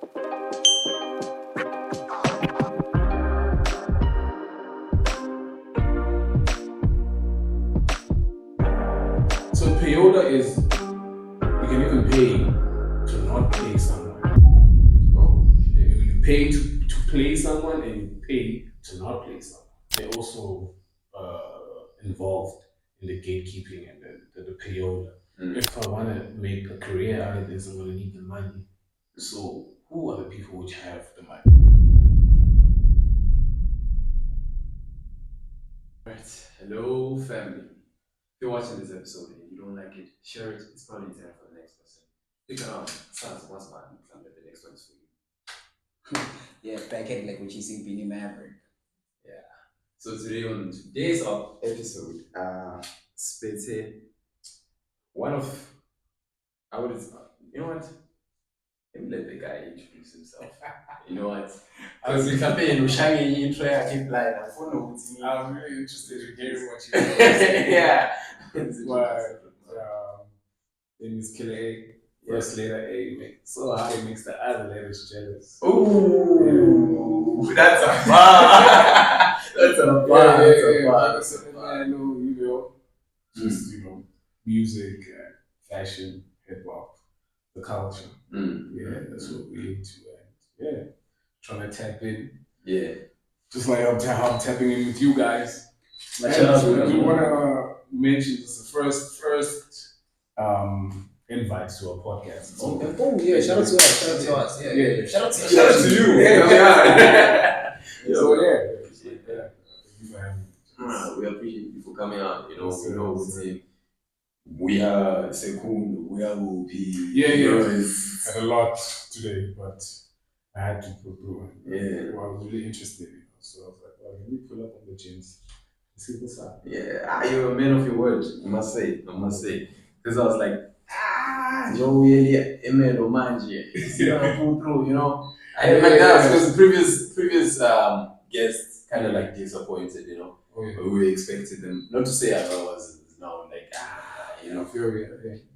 So payola is you can even pay to not pay someone. Oh, You pay to play someone and you pay to not play someone. They're also involved in the gatekeeping and the payola. If I want to make a career out of this, I'm going to need the money. So who are the people which have the money? right. Hello, family. If you're watching this episode and you don't like it, share it. It's probably time for the next person. Pick it up. Sounds what's my the next one is for you. Yeah, backhead like what you see Beanie Maverick. Yeah. So today on today's episode, Spitze, one of I would you know what? Let me let the guy introduce himself. You know what? Because if I'm paying Ushangi intro, I keep like I don't know what's I'm really interested in hearing what you have to say. Yeah. In this killer A, first letter A, so hard it makes the other letters jealous. Ooh, that's a bar. That's a bar. That's a bar. That's a bar. I know, just music, fashion, hip hop, the culture. Yeah, that's what we into, and yeah, trying to tap in. Yeah. Just like how I'm tapping in with you guys. Like, we want to mention this is the first invite to a podcast. So, Oh yeah, shout out to us. Shout out to us. Yeah. Shout out to you. Shout out to you. Yeah. So yeah. We appreciate you for coming out. We know we are Sekun, we are OP. Had a lot today, but I had to go through it. Yeah. Well, I was really interested, so I was like, well, let me pull up on the gyms. See what's up. Yeah, you're a man of your word. I must say. Because I was like, Joey, Ermelo, Manji. Pull through, I didn't like that because the previous guests kind of like disappointed, We were expecting them, not to say I was now like,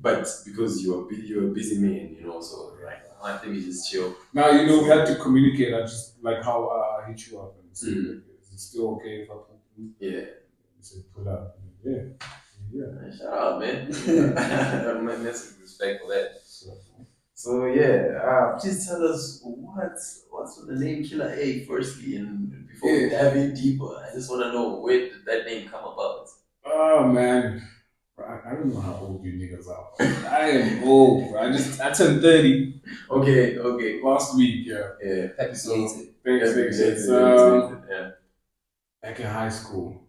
but because you're a busy man, so like, I think we just chill. Now, we had to communicate. I just like how I hit you up and say, like, is it still okay if I pull through? Yeah. You said pull up. Yeah. Shout out, man. That's respect for that. So yeah, please tell us what's the name Killer A firstly, and before we dive in deeper, I just want to know where did that name come about? Oh man, I don't know how old you niggas are. I am old, bro. I turned 30. Okay. Last week, yeah. Happy belated. Thanks. Back in high school,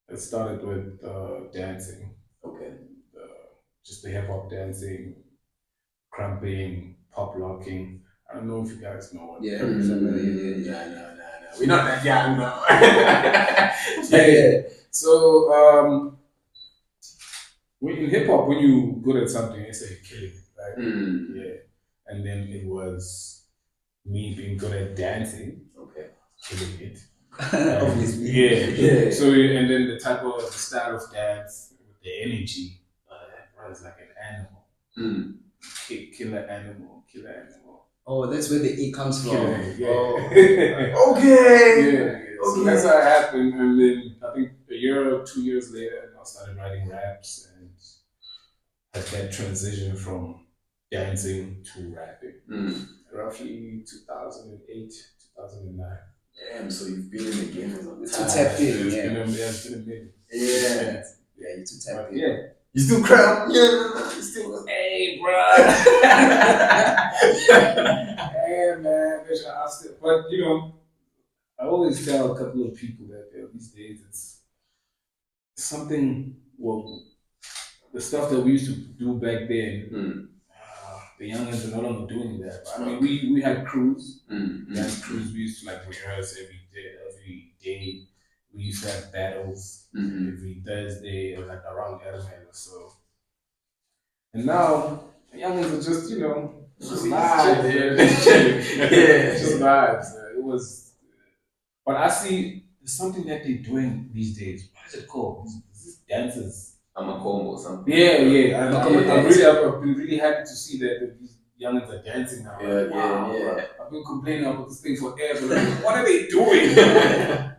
it started with dancing. Okay. Just the hip hop dancing, cramping, pop locking. I don't know if you guys know what. Yeah. No. We're not that young now. Yeah. So when in hip hop, when you good at something, they say killing it, right? Yeah. And then it was me being good at dancing. Okay. Killing it. Obviously. Yeah. So and then the style of dance with the energy, was like an animal. Killer animal. Oh, that's where the E comes from. Yeah. Okay. Yeah. So that's how it happened. And then I think a year or 2 years later, I started writing raps and had that transition from dancing to rapping. Roughly 2008, 2009. Damn, so you've been in the game for some time. Too tapped in, It's been a minute. Yeah. Yeah, you too tapped in. Yeah. You still crap? Yeah. You still. Hey, bro. Hey, man. But I always tell a couple of people that these days it's something. Well, the stuff that we used to do back then. The youngins are no longer doing that. I mean, we had crews. Dance crews. We used to like rehearse every day. We used to have battles every Thursday, or like around Ermelo. So, and now the youngins are just just vibes. Just vibes. It was, but I see there's something that they're doing these days. What is it called? These dances. I'm a combo or something. Yeah. I've been really happy to see that these youngins are dancing now. Yeah, Like, wow, yeah, yeah. bro, I've been complaining about this thing forever. Like, what are they doing?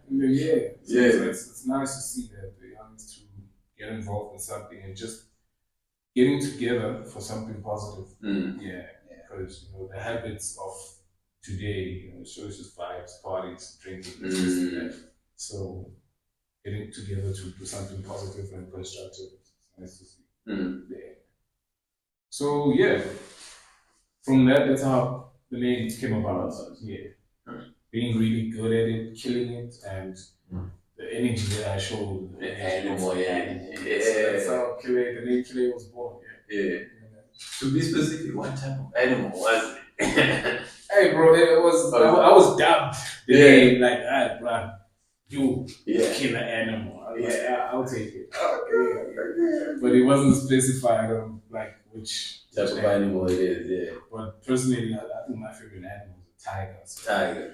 And then, yeah, so Yeah. it's nice to see that the youngins to get involved in something and just getting together for something positive. Mm. Yeah, because the habits of today, it's always just vibes, parties, drinking, it's this and that. So getting together to do something positive and constructive, it's nice to see. Mm. Yeah. So yeah, from that's how the name came about. Yeah, being really good at it, killing it, and the energy that I showed. The animal, yeah. So that's how the name Kile was born. Yeah. To be specific, what type of animal was it? Hey, bro, it was I was dubbed the name like that, bro. You kill an animal. I was like, I'll take it. Okay. But it wasn't specified on like which Type of animal it is, yeah. But personally, I think my favorite animal is a tiger. Tiger.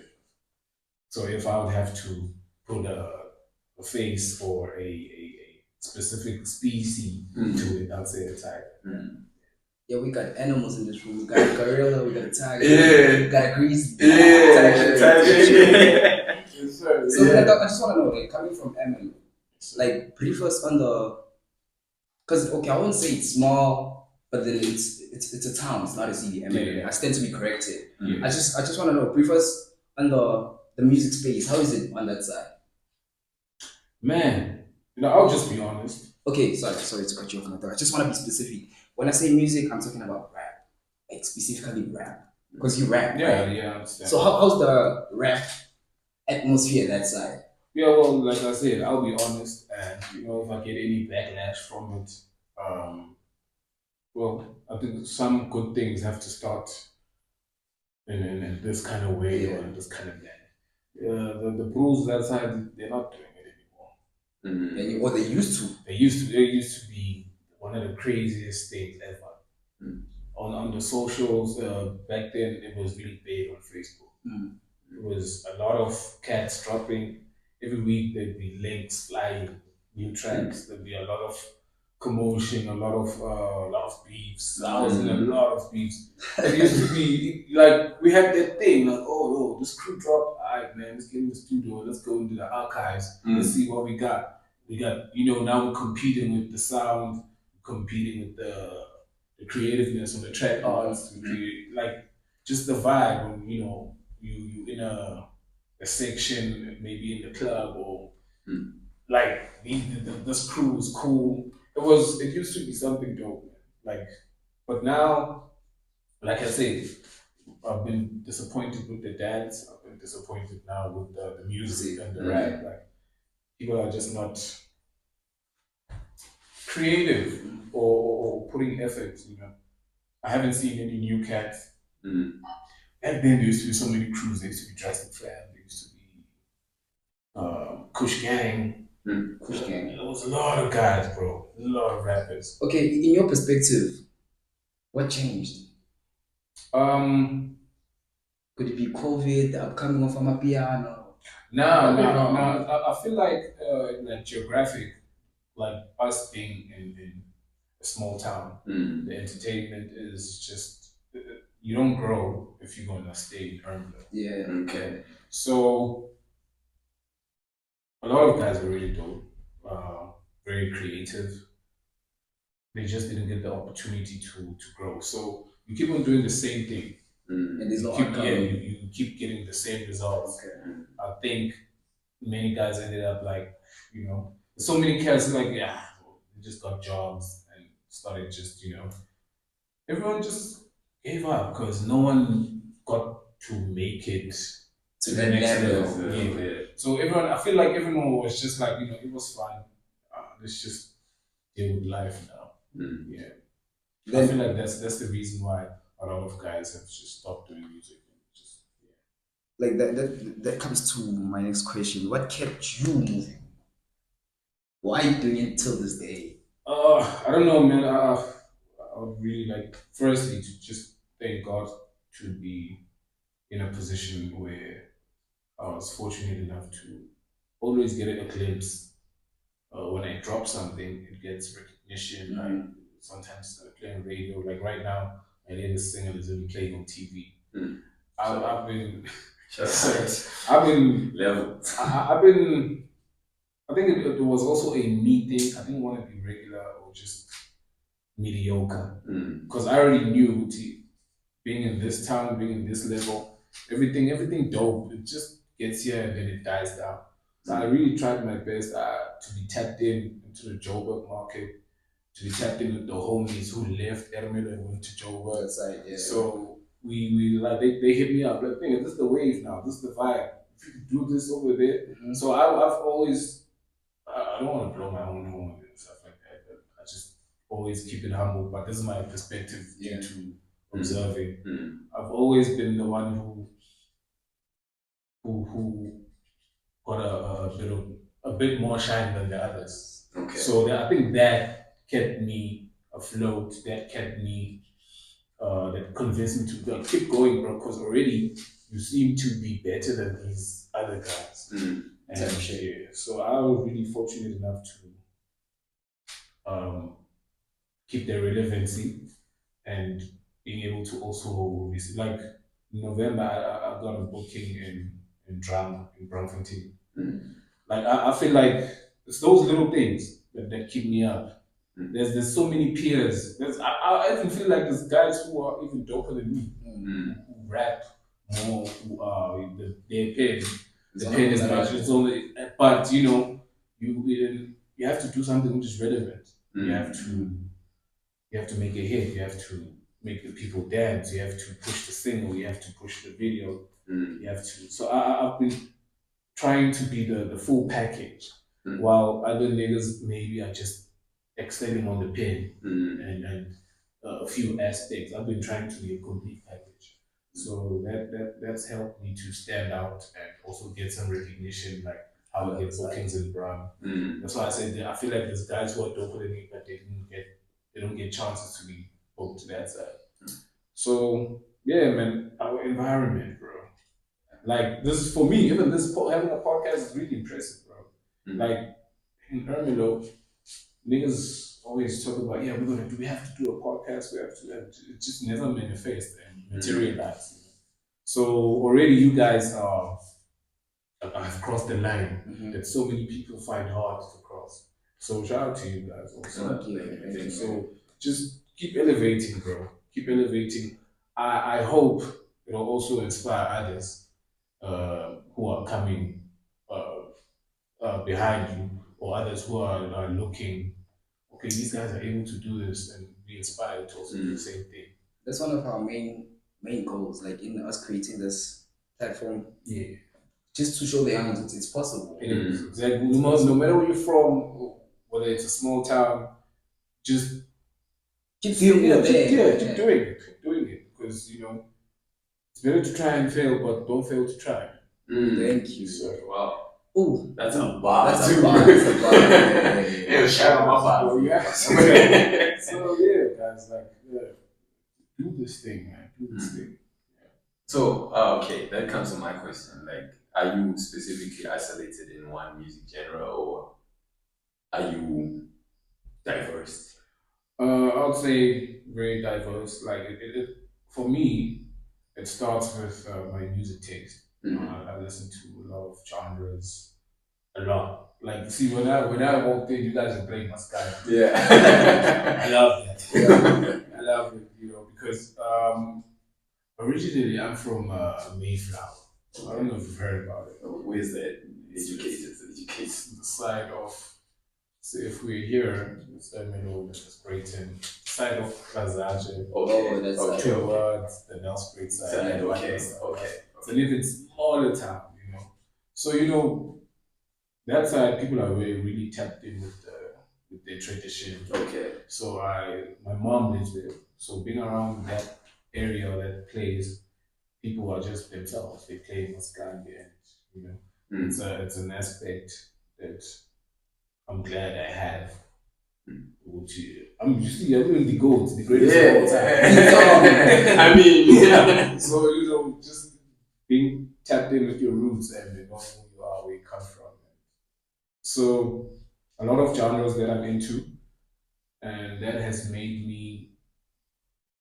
So if I would have to put a face or a specific species to it, I'd say a tiger. Yeah, we got animals in this room. We got a gorilla, we got a tiger, Yeah. we got a grizzly. Yeah, tiger. Yes, sir. So like, I just want to know, like, coming from Ermelo, like, brief us on the, because okay, I won't say it's small, but then it's a town. It's not a city. Ermelo. Yeah. I stand to be corrected. Yeah. I just want to know, brief us on the music space. How is it on that side? Man, I'll just be honest. Okay, sorry to cut you off, my thought. I just want to be specific. When I say music, I'm talking about rap, like specifically rap, because you rap, Yeah, right? yeah, I understand. So how's the rap atmosphere that side? Yeah, well, like I said, I'll be honest, and if I get any backlash from it, well, I think some good things have to start in this kind of way or in this kind of manner. The Bruce that side, they're not doing it anymore. And what they used to. They used to be one of the craziest things ever. On the socials, back then it was really big on Facebook. It was a lot of cats dropping. Every week there'd be links flying, new tracks. There'd be a lot of commotion, a lot of beefs. I was in a lot of beefs. It used to be like we had that thing like, oh no, this crew dropped. All right, man, let's get in the studio. Let's go into the archives. Let's see what we got. We got now we're competing with the sound, competing with the creativeness on the track arts, like just the vibe. And, you in a section, maybe in the club or like this crew is cool. It used to be something dope, man. But now, like I said, I've been disappointed with the dance. I've been disappointed now with the music and the rap. Like people are just not creative or putting effort. I haven't seen any new cats. Back then, there used to be so many crews. There used to be Drastic Fam. There used to be Kush Gang. Kush Gang. There was a lot of guys, bro. A lot of rappers. Okay, in your perspective, what changed? Could it be COVID, the upcoming of Amapiano? No. I feel like geographic, like us being in a small town, the entertainment is just you don't grow if you're gonna stay in Ermelo. Yeah. Okay. So a lot of guys are really dope, very creative. They just didn't get the opportunity to grow. So you keep on doing the same thing. And there's no you keep, outcome. you keep getting the same results. Okay. I think many guys ended up like, so many cats like, they just got jobs and started just, everyone just gave up because no one got to make it To the next level. Yeah. So I feel like everyone was just like, it was fun. Let's just deal with life now. Yeah. I feel like that's the reason why a lot of guys have just stopped doing music. Like that comes to my next question. What kept you moving? Why are you doing it till this day? I don't know, man. I would really like, firstly, to just thank God to be in a position where I was fortunate enough to always get a glimpse. When I drop something, it gets recognition. Sometimes I play on radio. Like right now, and then the singer is only playing on TV. Mm. I've been, Sure. I've been, Level. I've been. I think it was also a me thing. I didn't want to be regular or just mediocre because I already knew being in this town, being in this level, everything dope. It just gets here and then it dies down. So I really tried my best to be tapped into the Joburg market, to be tapped in with the homies who left Ermelo and went to Joburg. That's right, yeah. So we like they hit me up like, "Nigga, this is the wave now. This is the vibe. If you could do this over there." So I've always I don't want to blow my own horn and stuff like that. But I just always keep it humble. But this is my perspective due to observing. I've always been the one who got a bit more shine than the others. Okay. So I think that kept me afloat. That kept me. That convinced me to keep going, bro. Because already you seem to be better than these other guys. And yeah, so I was really fortunate enough to keep their relevancy and being able to also like in November I got a booking in drum in Braamfontein. Like I feel like it's those little things that keep me up. There's so many peers. I even feel like there's guys who are even doper than me who rap more. Their pen, the pen is much. It's only, but you have to do something which is relevant. You have to make a hit. You have to make the people dance. You have to push the single. You have to push the video. You have to. So I've been trying to be the full package, while other niggas maybe are just excelling on the pen and a few aspects. I've been trying to be a complete package. So that's helped me to stand out and also get some recognition, like how I get bookings in Bram. That's why I said that I feel like there's guys who are doper than me, but they don't get chances to be booked to that side. So yeah, man, our environment, bro. Like this is for me, even having a podcast is really impressive, bro. Like in Ermelo, niggas always talk about, yeah, we have to do a podcast, we have to, it just never manifest and materialize. So already you guys have crossed the line that so many people find hard to cross. So shout out to you guys also. Thank you. So just keep elevating, bro. Keep elevating. I hope it'll also inspire others who are coming behind you, or others who are looking. Okay, these guys are able to do this, and be inspired to also do the same thing. That's one of our main goals, like in us creating this platform. Yeah, just to show the young it's possible. it is exactly. No matter where you're from, whether it's a small town, just keep doing it. Keep doing it, because it's better to try and fail, but don't fail to try. Thank you. So, wow. Oh, that's a bar. That's a bar. Yeah, shout out my bar. Yeah. So yeah, guys, like, do this thing, man. Do this thing. Yeah. So okay, that comes to my question. Like, are you specifically isolated in one music genre, or are you diverse? I would say very diverse. Like for me, it starts with my music taste. I listen to a lot of genres, a lot. Like, see, when I walked in, you guys were playing my sky. Yeah, I love that. Yeah. I love it, because originally I'm from Mayflower. I don't know if you've heard about it. Where's that? Educated. The side of, so if we're here, it's Ermelo, it's Brayton, side of Plazaje. That's towards the Nelspruit side. Okay. It's a little smaller town, So that side people are really tapped in with their tradition. Okay. So my mom lives there. So being around that area, that place, people are just themselves. They play Maskandi, and it's an aspect that I'm glad I have. I'm in the goats, the greatest of all time. I mean, yeah. So just being tapped in with your roots and knowing who you are, where you come from. So a lot of genres that I'm into, and that has made me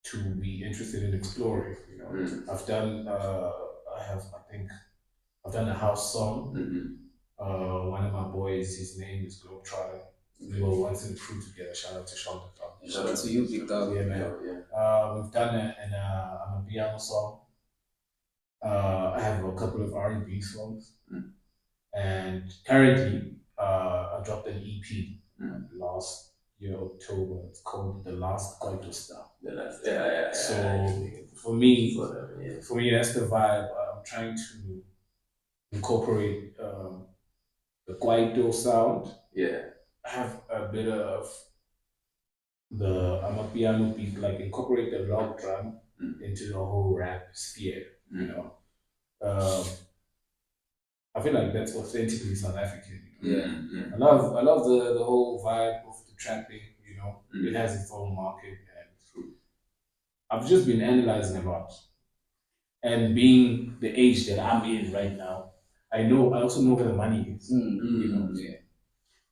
to be interested in exploring. I've done I think I've done a house song. One of my boys, his name is Globetrotter. We were once in the crew together. Shout out to Sean. Shout out to you, big dog. Yeah, man. We've done an Amapiano song. I have a couple of R&B songs, and currently I dropped an EP last year October. It's called The Last Quanto Star. So for me, that's the vibe. I'm trying to incorporate the Kwaito sound. I have a bit of the Amapiano beat, like incorporate the log drum into the whole rap sphere. Um, I feel like that's authentically South African. I love the whole vibe of the trapping. It has its own market, and I've just been analyzing a lot. And being the age that I'm in right now, I also know where the money is. Yeah.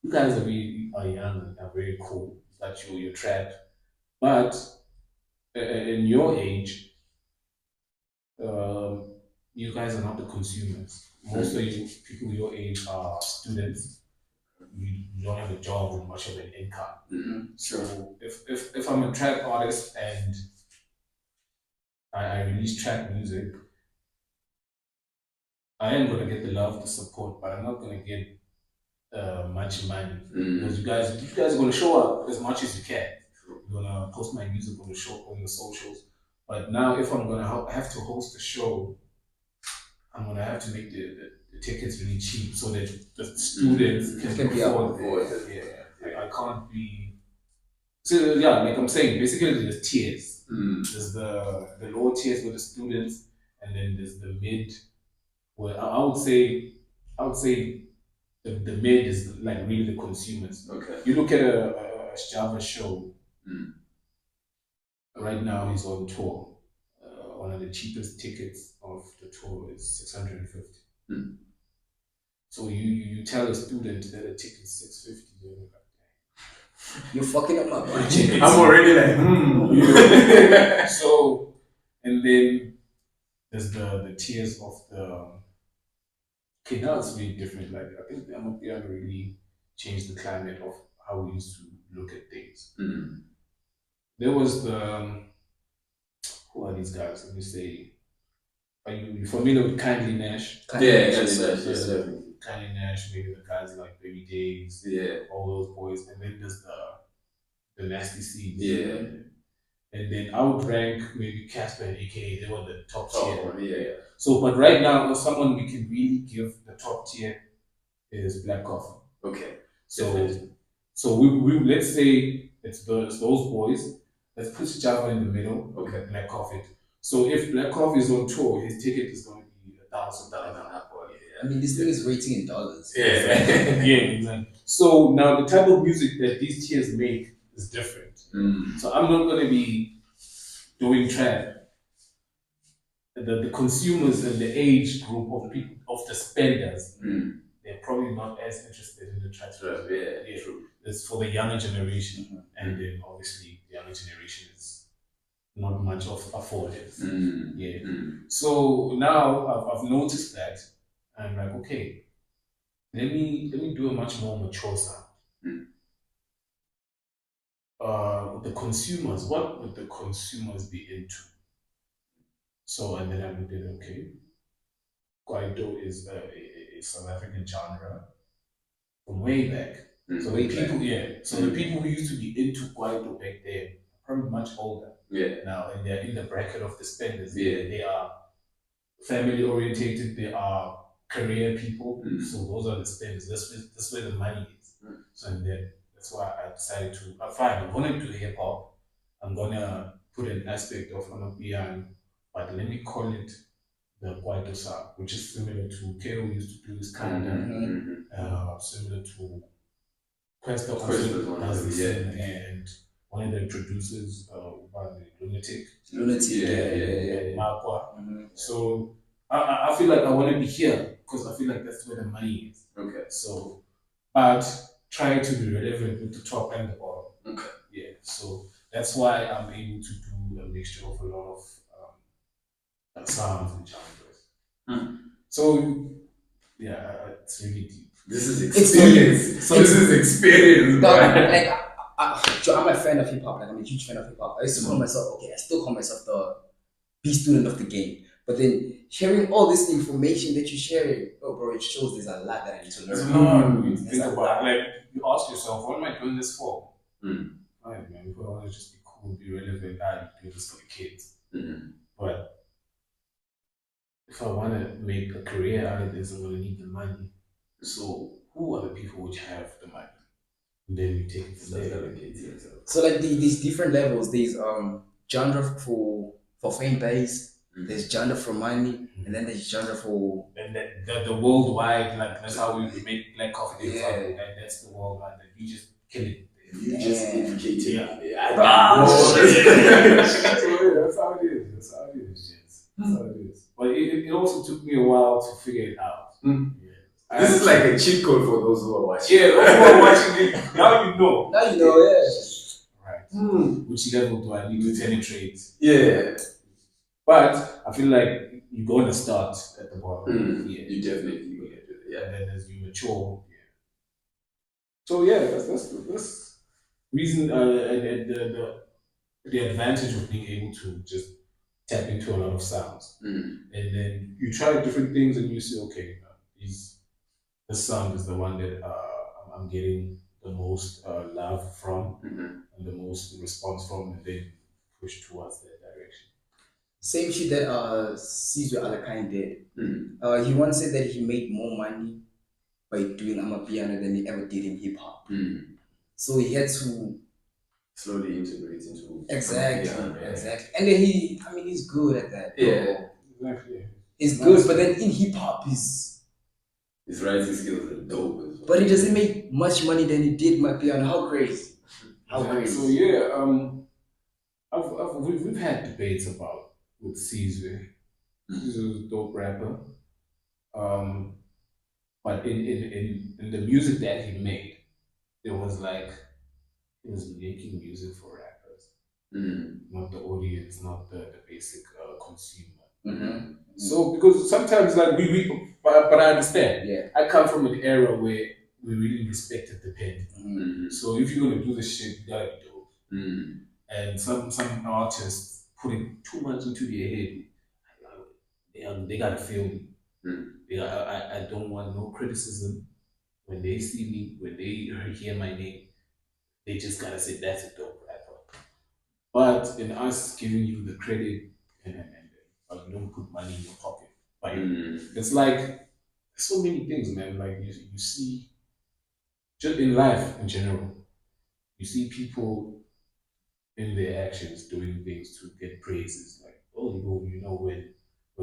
You guys are young and are very cool. That your trap, but in your age, um, you guys are not the consumers. Most of you people your age are students. You don't have a job with much of an income. So if I'm a trap artist and I release trap music, I am gonna get the love, the support, but I'm not gonna get much money because you guys are gonna show up as much as you can. You're gonna post my music on the show on the socials. But now, if I'm gonna have to host a show, I'm gonna have to make the tickets really cheap so that the students can Can be able afford it. Yeah, I can't be. So yeah, like I'm saying, basically there's tiers. There's the lower tiers with the students, and then there's the mid. Where I would say the mid is like really the consumers. You look at a Java show right now. He's on tour. One of the cheapest tickets of the tour is 650. So you tell a student that a ticket is 650, they're like, You're fucking up my budget. I'm already like, So, and then there's the tiers of the. Okay, now it's really different. Like I think the Amapiano really changed the climate of how we used to look at things. There was the who are these guys? Let me say, are you familiar with Kindly Nash? Kindly Nash, maybe the guys like Baby Days, all those boys, and then there's the Nasty Seeds. And then I would rank maybe Casper and AKA, they were the top tier. So, but right now, someone we can really give the top tier is Black Coffee. So, we let's say it's those boys. Let's put Java in the middle. Black Coffee. So if Black Coffee is on tour, his ticket is going to be $1,000. I mean, this thing is rating in dollars. Yeah, exactly. So now the type of music that these tiers make is different. So I'm not going to be doing trap. The consumers and the age group of people of the spenders, they're probably not as interested in the trap. True. It's for the younger generation, and then obviously the younger generation is not much of afforded. So now I've noticed that I'm like, okay, let me do a much more mature sound. The consumers, what would the consumers be into? So and then I looked at okay, Kwaito is a South African genre from way back. So the people, the people who used to be into Kwaito back then are probably much older. Now, and they're in the bracket of the spenders. They are family orientated. They are career people. So those are the spenders. That's where the money is. So and then that's why I decided to. Fine, I'm gonna do hip hop. I'm gonna put an aspect of Amapiano, but let me call it the Kwaito sound, which is similar to KO used to do this kind of similar to Quest does the same, and one of the producers, Lunatic, and Mapwa. So I feel like I want to be here because I feel like that's where the money is. So, but try to be relevant with the top and the bottom. So that's why I'm able to do a mixture of a lot of sounds and genres. Hmm. So yeah, it's really deep. This is It's experience. So this is experience, Dog, bro. like, I'm a fan of hip hop. Like, I'm a huge fan of hip hop. I used to call myself, okay, I still call myself the B student of the game. But then sharing all this information that you're sharing, oh, bro, it shows there's a lot that I need to There's a learn. lot. Mm. You think about it. Like you ask yourself, what am I doing this for? Mm. Right, man. If I want to just be cool, be relevant, I do this for the kids. Mm. But if I want to make a career out of this, I'm going to need the money. So who are the people which have the money? And then you take it from there. So like these different levels, there's genre for fan base, there's genre for money, and then there's genre for And the worldwide, like that's how we make black coffee. Yeah. Like, that's the worldwide. That you just kill it. You just educated. Yeah. I That's how it is. That's how it is. Yes. That's how it is. But it also took me a while to figure it out. Mm. Yeah. This is like a cheat code for those who are watching. Yeah, those who are watching it, now you know. now you know, yeah. Right. Which level do I need to penetrate? Yeah. But I feel like you're going to start at the bottom. Yeah. You definitely will get to it. Yeah. And then as you mature. Yeah. So yeah, that's reason the advantage of being able to just tap into a lot of sounds. And then you try different things and you say, okay, this sound is the one that I'm getting the most love from and the most response from, and then push towards that direction. Same shit that Caesar Alakine did. He once said that he made more money by doing Amapiano than he ever did in hip hop. So he had to slowly integrate into exactly, Amapiano, exactly. And then he's good at that. Yeah. Exactly. He's good, but then in hip hop his writing skills are dope as well. but he doesn't make much money than he did Amapiano. How crazy. How crazy. So yeah, we've had debates about with Caesar. Caesar's a dope rapper. But in the music that he made, it was like he was making music for rappers, not the audience, not the basic consumer. So because sometimes like but I understand. Yeah. I come from an era where we really respected the pen. So if you're gonna do this shit, you gotta be dope. And some artists putting too much into their head, they gotta feel me. I don't want no criticism. When they see me, when they hear my name, they just gotta say that's a dope rapper. But in us giving you the credit and you don't put money in your pocket, like it's like so many things, man. Like you see, just in life in general, you see people in their actions doing things to get praises. Like when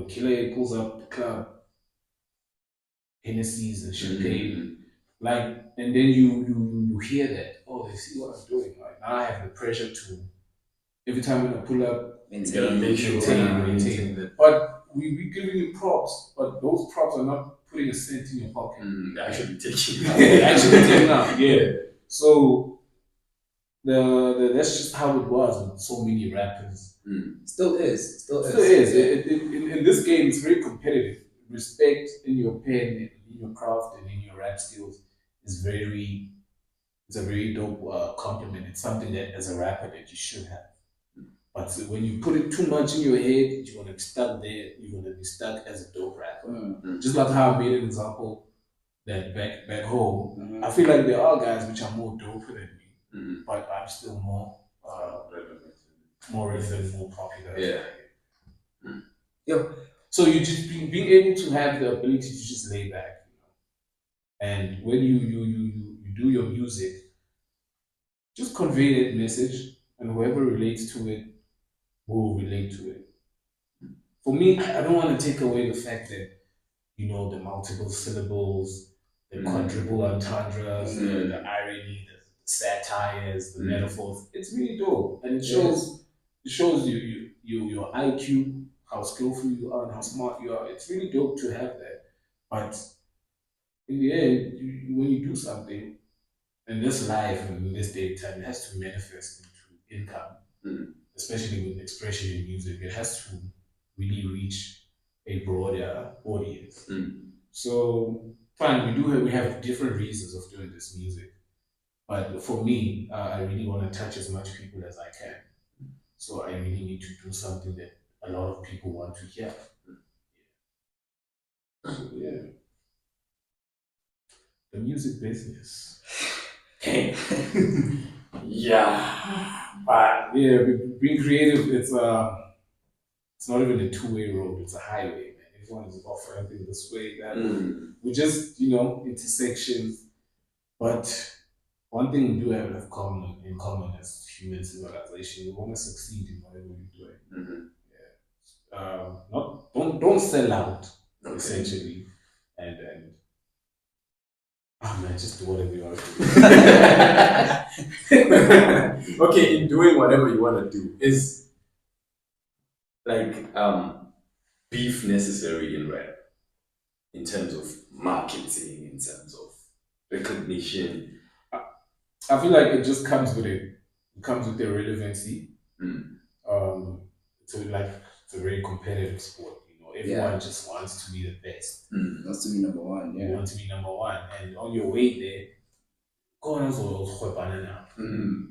Killer pulls up the club, Hennessy's and champagne. Like, and then you hear that. Oh, they see what I'm doing. Like now I have the pressure to every time when I pull up, maintain. But we giving you props, but those props are not putting a cent in your pocket. Actually taking actually taking out. Yeah. So that's just how it was with so many rappers. Still is. In this game, it's very competitive. Respect in your pen, in your craft, and in your rap skills is it's a very dope compliment. It's something that as a rapper that you should have. But when you put it too much in your head, you're gonna be stuck there. You're gonna be stuck as a dope rapper. Just like how I made an example that back home, I feel like there are guys which are more doper than me, but I'm still more relevant, more popular. Yeah. So you just being able to have the ability to just lay back, and when you do your music, just convey that message, and whoever relates to it will relate to it. For me, I don't want to take away the fact that the multiple syllables, the quadruple entendres, the irony, the satires, the metaphors. It's really dope, and it shows you your IQ, how skillful you are, and how smart you are. It's really dope to have that. But in the end, when you do something in this life and in this day and time, it has to manifest into income. especially with expression in music, it has to really reach a broader audience. So fine, we have different reasons of doing this music, but for me, I really want to touch as much people as I can. So I really need to do something that a lot of people want to hear. So yeah, the music business. Yeah, but Yeah, being creative, it's not even a two-way road; it's a highway, man. Everyone is offering things this way, that we just intersections. But one thing we do have in common as human civilization, we want to succeed in whatever we're doing. Not don't sell out essentially, and oh man, just do whatever you want to do. okay, in doing whatever you want to do, is like beef necessary in rap in terms of marketing, in terms of recognition? I feel like it just comes with it. It comes with the relevancy. Um, so like it's a very competitive sport. Everyone just wants to be the best. Wants to be number one. You Yeah. want to be number one, and on your way there, go on now. You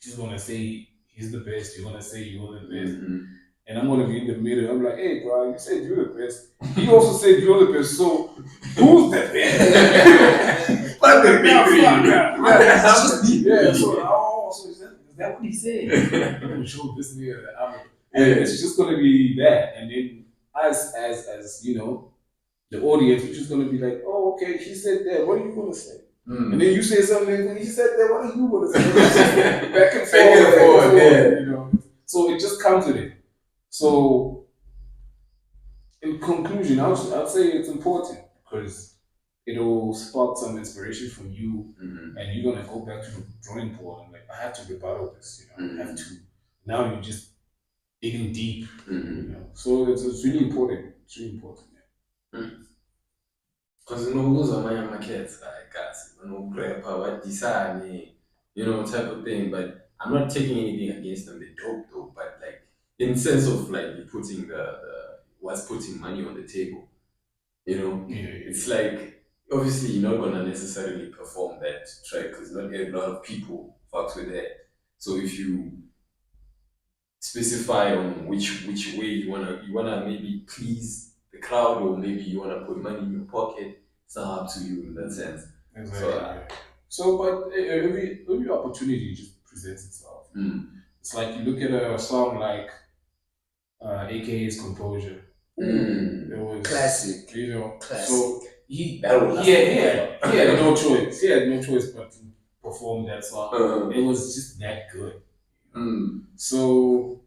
just want to say he's the best. You want to say you're the best. And I'm gonna be in the middle. I'm like, hey, bro, you said you're the best. He also said you're the best. So who's the best? But the big three. Yeah. So is that what he said? I'm gonna show this nigga that and it's just gonna be that. And then us as the audience, we're just gonna be like, oh, okay, he said that. What are you gonna say? And then you say something, and he said that. What are you gonna say? Back and forth. Yeah. So it just comes with it. So, in conclusion, I'd say it's important because it'll spark some inspiration from you, and you're gonna go back to the drawing board and like, I have to rebuttal this. I have to. Now you're just digging deep. So it's really important. It's really important. Because those are my markets, like guys, grab what design, type of thing. But I'm not taking anything against them. They're dope though, but like in sense of like you putting the what's putting money on the table. It's like obviously you're not gonna necessarily perform that track because not a lot of people fucks with that. So if you specify on which way you wanna maybe please the crowd or maybe you wanna put money in your pocket, it's not up to you in that sense. Exactly. But every opportunity just presents itself. It's like you look at a song like AKA's Composure. It was Classic. Classic. So he That was had no choice. He had no choice but to perform that song. It was just that good. So,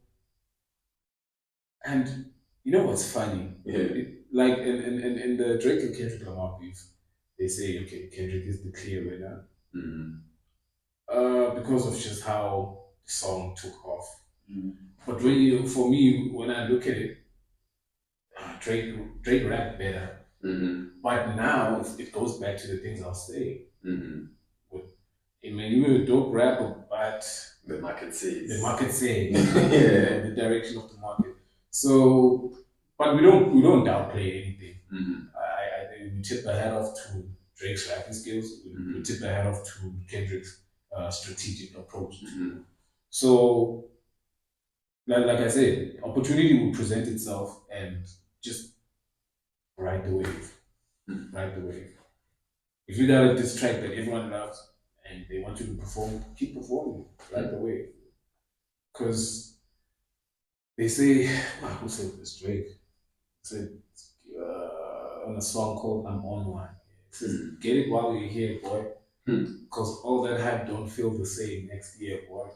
and you know what's funny? Like in the Drake and Kendrick Lamar beef, they say, okay, Kendrick is the clear winner. Because of just how the song took off. But for me, when I look at it, Drake rapped better. But now it goes back to the things I'll say. You were a dope rapper, but the market says. The direction of the market. So, but we don't downplay anything. I think we tip the hat off to Drake's rapping skills. We tip the hat off to Kendrick's strategic approach. So, like I said, opportunity will present itself and just ride the wave. Ride the wave. If you got a diss track that everyone loves and they want you to perform, keep performing. Ride the wave. Because they say, who said this? Drake said on a song called "I'm on One." It says, "Get it while you're here, boy." Because all that hype don't feel the same next year, boy.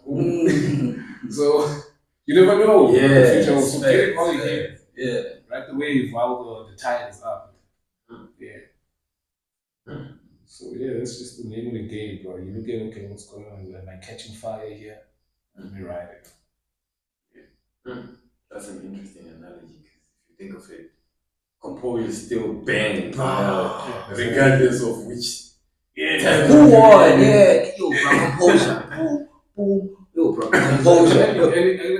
So you never know. Yeah. The future. So get it while you're here. Yeah. Ride the wave while the tide is up. Yeah. So yeah, that's just the name of the game, bro. You look at okay, what's going on? Am I catching fire here? Let me ride it. That's an interesting analogy because if you think of it, composure still bang, regardless of which. Who won? Yeah, yo, bro, composure. Boom, boom. Yo, Composure. And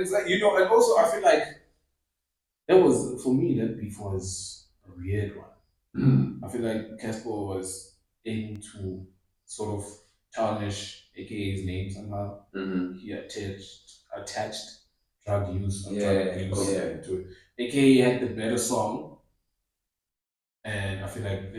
it's like, you know, and also I feel like that was, for me, that beef was a weird one. I feel like Casper was aiming to sort of tarnish AKA's name somehow. He attached drug use or drug abuse to it. AKA had the better song, and I feel like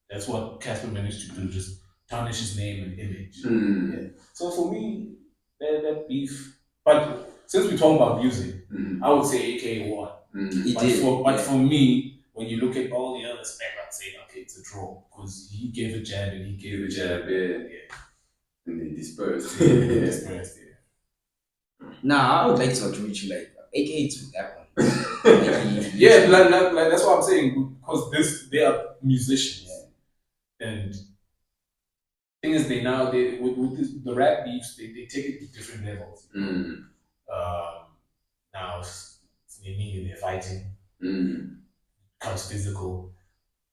that's what Casper managed to do, just tarnish his name and image. Yeah. So for me, that beef. But since we're talking about music, I would say AKA won. He did. But for me, when you look at all the other specs, I'd say okay, it's a draw because he gave a jab and he gave a jab. And they dispersed. Dispersed, Nah, I would like to agree with you, like, AKA to that one. Yeah, like that's what I'm saying because they are musicians, and thing is they with the rap beefs they take it to different levels. Now meaning they're fighting, becomes physical,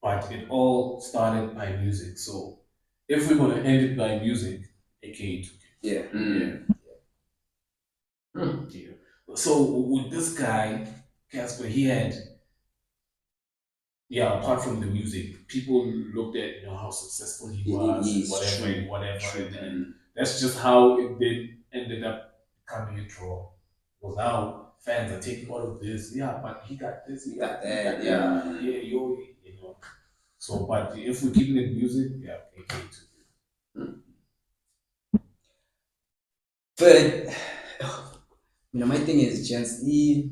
but it all started by music. So if we're gonna end it by music, aka 2K. Yeah. So with this guy, Casper, he had apart from the music, people looked at how successful he was, whatever, and that's just how it did ended up becoming a draw. Well, now fans are taking all of this, but he got this, he got that, you know. So, but if we're keeping it music, AK too. But my thing is, Gents, the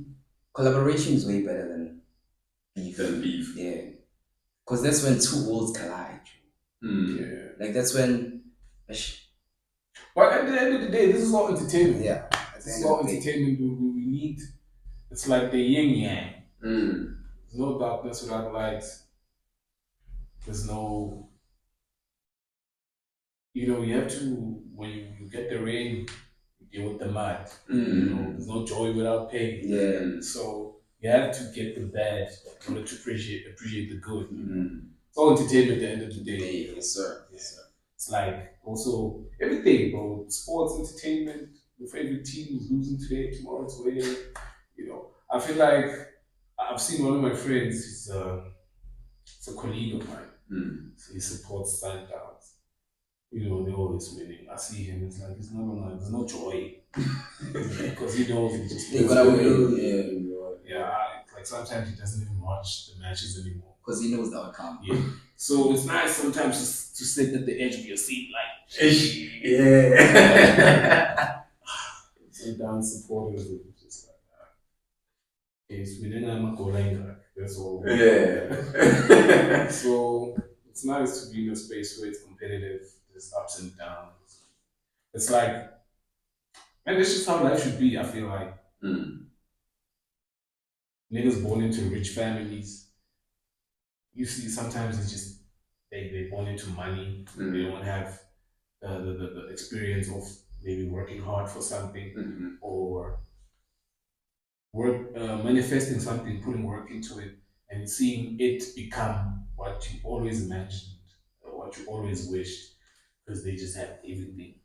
collaboration is way better than beef. Yeah, because that's when two worlds collide. Yeah, like that's when. But at the end of the day, this is all entertainment. Yeah, this is all entertainment. We need. It's like the yin yang. There's no darkness without light. There's no. You have to when you get the rain, you deal with the mud. There's no joy without pain. Yeah. So you have to get the bad in order to appreciate the good. It's all entertainment at the end of the day. Yes, sir. It's like also everything, bro. Sports, entertainment. Your favorite team is losing today, tomorrow it's winning. I feel like I've seen one of my friends. It's a colleague of mine. So he supports Sundowns. They're always winning. I see him. It's like there's no joy because he knows he just. Like sometimes he doesn't even watch the matches anymore because he knows the outcome. Yeah. So it's nice sometimes to sit at the edge of your seat, like sit down, supporters, and just like it's within a goal line. That's all. Yeah. So it's nice to be in a space where it's competitive. There's ups and downs. It's like, and this is how life should be. I feel like niggas born into rich families. You see, sometimes it's just they born into money. They don't have the experience of maybe working hard for something or work manifesting something, putting work into it, and seeing it become what you always imagined or what you always wished because they just have everything.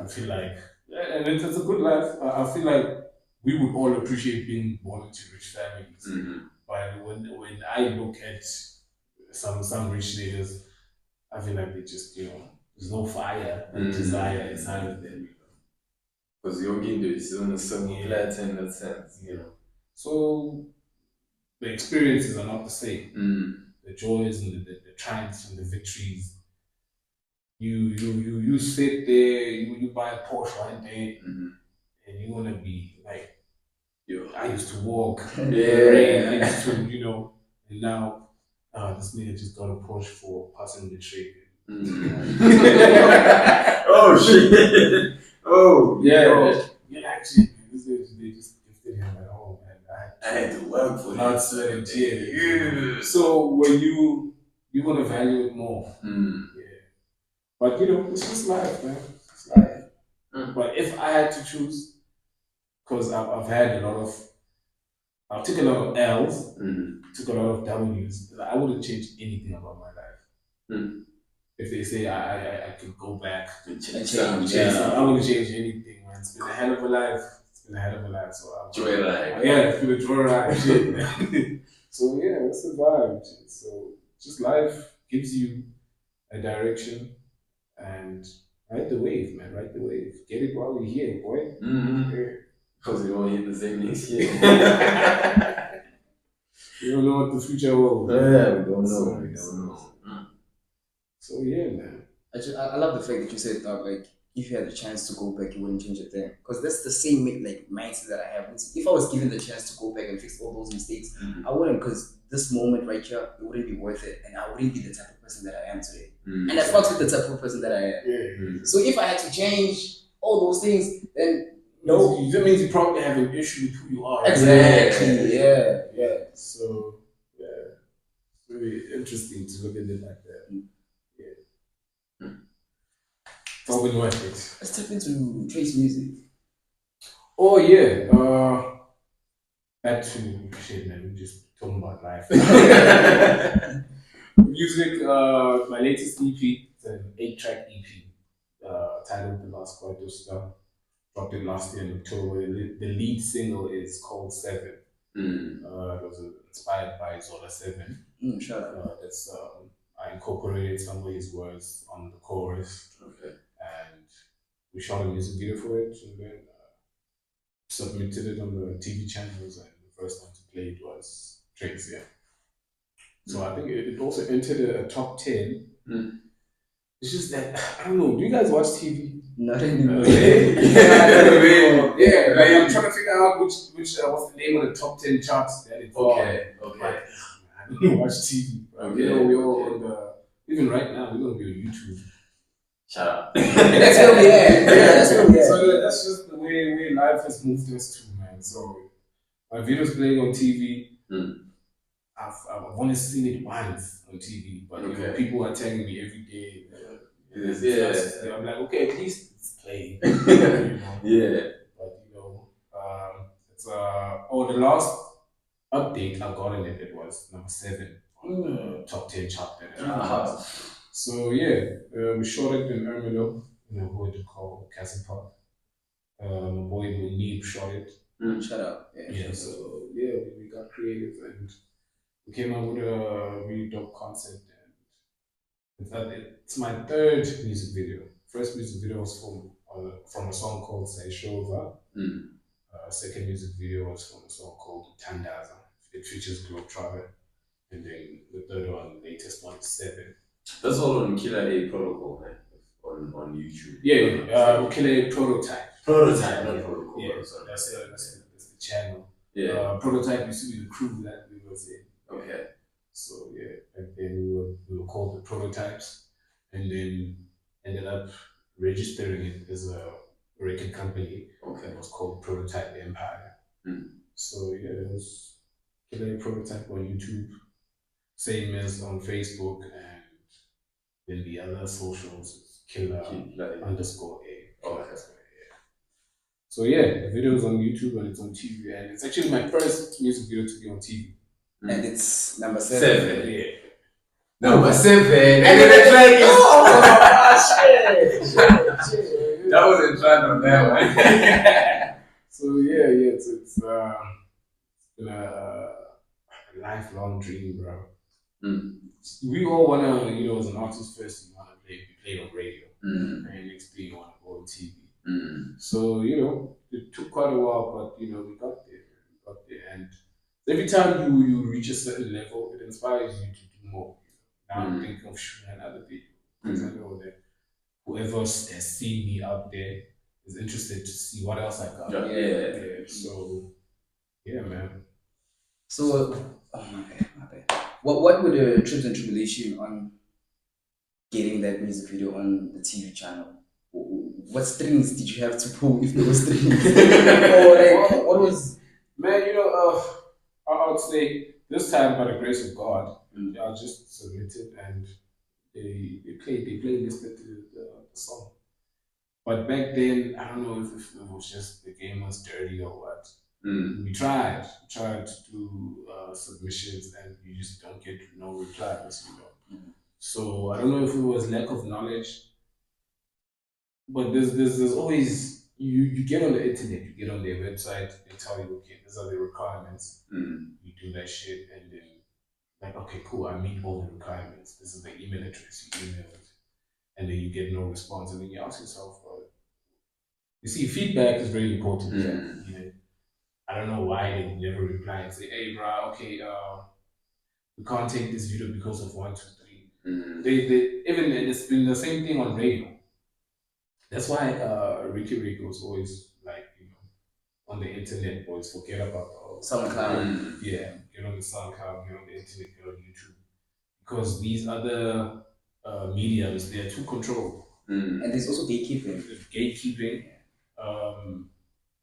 I feel like, and it's a good life. I feel like we would all appreciate being born into rich families. But when I look at some rich niggas, I feel like they just, there's no fire and desire inside of them. Because you're getting this on a certain plateau in that sense. So the experiences are not the same. The joys and the triumphs and the victories. You sit there, you buy a Porsche one day, and you're gonna be like, I used to walk in the rain, I used to, and now this nigga just got a Porsche for passing the trade. Oh shit! Oh Actually, they just gifted him at home, and I had to work for not certain tears. So when you're gonna value it more. But it's just life, man. It's life. But if I had to choose, because I've had I took a lot of L's, took a lot of W's. I wouldn't change anything about my life. If they say I could go back and change I wouldn't change anything, man. man. It's been a hell of a life. It's been a hell of a life. So Joyride. yeah, it's been a joyride. Shit, man. So yeah, that's the vibe. Shit. So just life gives you a direction and ride the wave, man. Ride the wave. Get it while you're here, boy. Mm-hmm. Because you don't hit the same next year. You don't know what the future holds. Yeah, we don't know. So, We don't know. So yeah, man. I love the fact that you said that, like, if you had the chance to go back, you wouldn't change a thing. Because that's the same like mindset that I have. If I was given the chance to go back and fix all those mistakes, I wouldn't. Because this moment right here, it wouldn't be worth it, and I wouldn't be the type of person that I am today. And I fucks with the type of person that I am. Yeah. So if I had to change all those things, then no, that means you probably have an issue with who you are. Exactly. Yeah. So yeah, it's really interesting to look at it like that. Yeah. It's all been worth it. Let's tap into Trace music. Oh yeah. Back to shit, man. We're just talking about life. Music. My latest EP. It's an 8-track EP. Titled "The Last Quarto Star." Dropped it last year in October. The lead single is called Seven. It was inspired by Zola 7. Shut up. I incorporated some of his words on the chorus. Okay. And we shot a music video for it and then submitted it on the TV channels. And the first one to play it was Trace, yeah. So I think it also entered a top 10. It's just that, I don't know, do you guys watch TV? Not anymore. Yeah, like, I'm trying to figure out which what's the name of the top 10 charts that it's Okay. I don't watch TV. Okay. You know, we're all on the, even right now, we're going to be on YouTube. Shut up. That's where we at. Yeah, that's where we at. So that's just the way life has moved us to, man. So my videos playing on TV, I've only seen it once on TV, but you know, people are telling me every day. I'm like, okay, at least it's playing. You know? Yeah. But you know, it's the last update I got in it was number 7 on the top 10 chart. So yeah, we shot it in Ermelo, in a hood called Castle Park. My boy Munib shot it. Shut up. Yeah. So yeah, we got creative and we came up with a really dope concept. It's my third music video. First music video was from a song called Say Shova. Second music video was from a song called Tandaza. It features Globetrotter. And then the third one, the latest one, is 7. That's all on Killer A Protocol, man. On YouTube. Yeah, Killer A Prototype. Prototype, not Protocol. Yeah, so that's the channel. Yeah. Prototype used to be the crew that we was in. Okay. So yeah, and then we were called the Prototypes, and then ended up registering it as a record company. Okay. It was called Prototype Empire. So yeah, it was Killer Prototype on YouTube, same as on Facebook, and then the other socials is Killer underscore A. Okay. So yeah, the video is on YouTube and it's on TV, and it's actually my first music video to be on TV. And it's number 7. Yeah. Number 7. And then it's like, shit. That wasn't planned on that one. So yeah, it's been a lifelong dream, bro. We all wanna, you know, as an artist first, you wanna be played on radio, and next thing you wanna go on TV. So you know, it took quite a while, but you know, we got there, and every time you reach a certain level, it inspires you to do more. You know? Now I'm thinking of shooting another video because I know that whoever has seen me out there is interested to see what else I got. Yeah. So yeah, man. So, my bad. What were the trips and tribulation on getting that music video on the TV channel? What strings did you have to pull, if there were strings? Or like, what was? Man, you know, I would say this time, by the grace of God, I just submitted and they listed the song. But back then, I don't know if it was just the game was dirty or what. We tried to do submissions and you just don't get no replies, you know. So I don't know if it was lack of knowledge, but there's always you get on the internet, you get on their website, they tell you, okay, these are the requirements. Mm. You do that shit, and then like, okay, cool, I meet all the requirements. This is the email address, you email it, and then you get no response, and then you ask yourself, you see, feedback is very important. Mm. You know, I don't know why they never reply and say, hey, bro, okay, we can't take this video because of one, two, three. Mm. They even it's been the same thing on radio. That's why Ricky Rick was always like, on the internet, boys, forget about SoundCloud. yeah, get on the SoundCloud, get on the internet, get on YouTube. Because these other mediums, they're too controlled. And there's also gatekeeping. There's gatekeeping.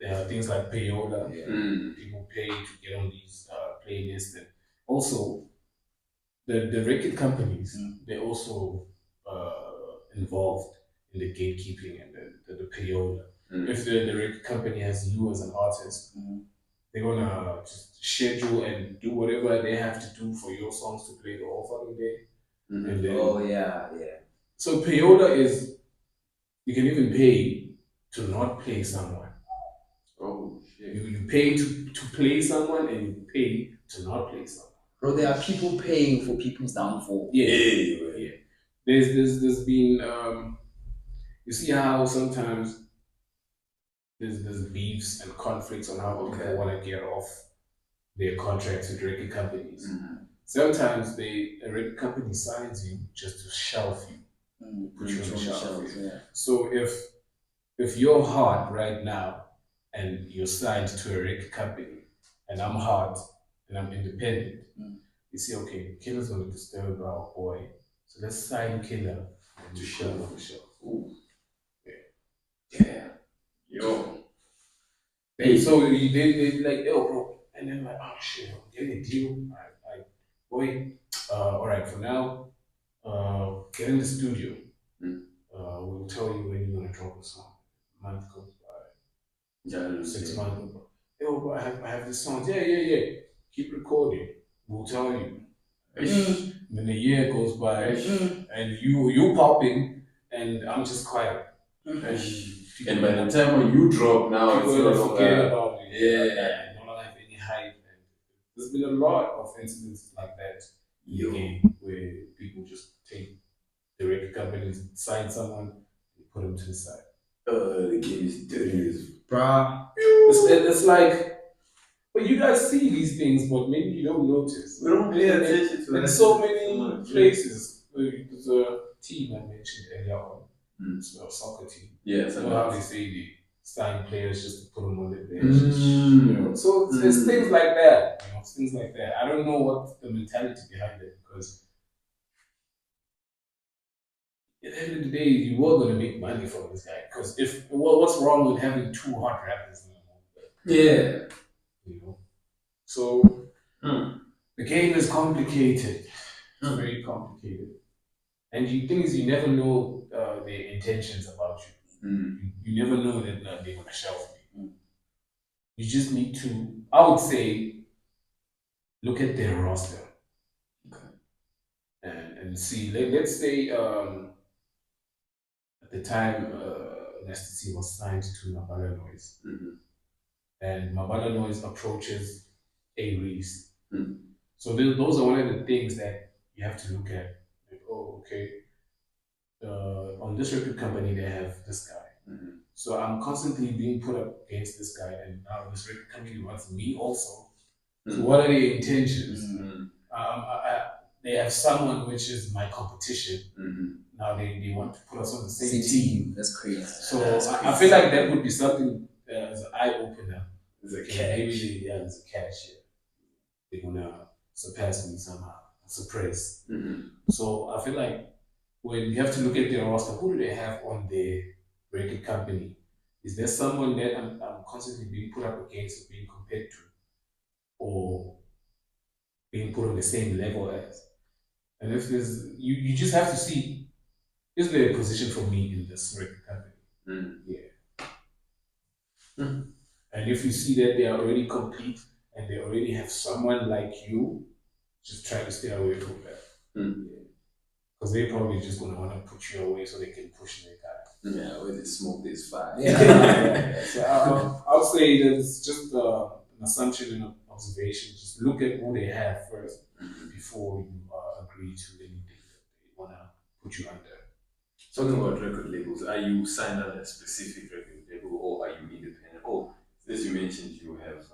There are things like payola. Mm. People pay to get on these playlists. And also, the record companies, they're also involved in the gatekeeping and the payola. If the record company has you as an artist, they're gonna just schedule and do whatever they have to do for your songs to play the whole fucking day. And then, Oh yeah. so payola is, you can even pay to not play someone. Oh shit. You pay to play someone, and you pay to not play someone. Bro, there are people paying for people's downfall. Yeah. There's been you see how sometimes there's beefs and conflicts on how people want to get off their contracts with record companies. Sometimes a record company signs you just to shelf you, put you on the shelf. So if you're hard right now and you're signed to a record company, and I'm hard and I'm independent, you say, okay, Killer's gonna disturb our boy, so let's sign Killer to shelf for shelf. Ooh. Yeah. Yo. And so they like, yo, bro, and then like, oh shit, I'm getting a deal. Like, boy, all right, for now, get in the studio. We'll tell you when you're gonna drop a song. A month goes by, 6 months goes by. Yo, bro, I have this song. Yeah. Keep recording. We'll tell you. Then a year goes by, and you popping, and I'm just quiet. And by the time when you drop now, it's people no will forget longer. about me. Yeah. I don't have any hype. And there's been a lot of incidents like that in the game where people just take the record companies, sign someone, and put them to the side. The game is dirty as Bruh. It's like, but you guys see these things, but maybe you don't notice. we don't pay attention to In that. so many places, there's a team I mentioned earlier on, it's a soccer team. Yeah, You know how they say they sign players just to put them on the bench. So it's things like that. Things like that. I don't know what the mentality behind it, because at the end of the day, you were gonna make money from this guy. Because what's wrong with having two hot rappers in the movie? Yeah. So the game is complicated. It's very complicated. And the thing is, you never know their intentions about you. You never know that they're gonna shelf you. You just need to, I would say, look at their roster. And see, let's say at the time Nasty C was signed to Mabala Noise. And Mabala Noise approaches A Reese. So those are one of the things that you have to look at. Like, oh, okay, on this record company, they have this guy. So I'm constantly being put up against this guy, and now this record company wants me also. So what are their intentions? They have someone which is my competition. Now they want to put us on the same team. That's crazy. So I feel like that would be something as an eye opener. There's a Okay, catch. maybe there's a catch here. They're gonna surpass me somehow. Surprise. So I feel like when you have to look at their roster, who do they have on their record company? Is there someone that I'm constantly being put up against or being compared to, or being put on the same level as? And if there's, you just have to see, is there a position for me in this record company? Yeah. And if you see that they are already complete and they already have someone like you, just try to stay away from that. Because they're probably just going to want to put you away so they can push their guy. Yeah, where they smoke this fire. Yeah. So I'll say that it's just an assumption and an observation. Just look at what they have first before you agree to anything that they want to put you under. Talking about record labels, are you signed under a specific record label or are you independent? Oh, as you mentioned, you have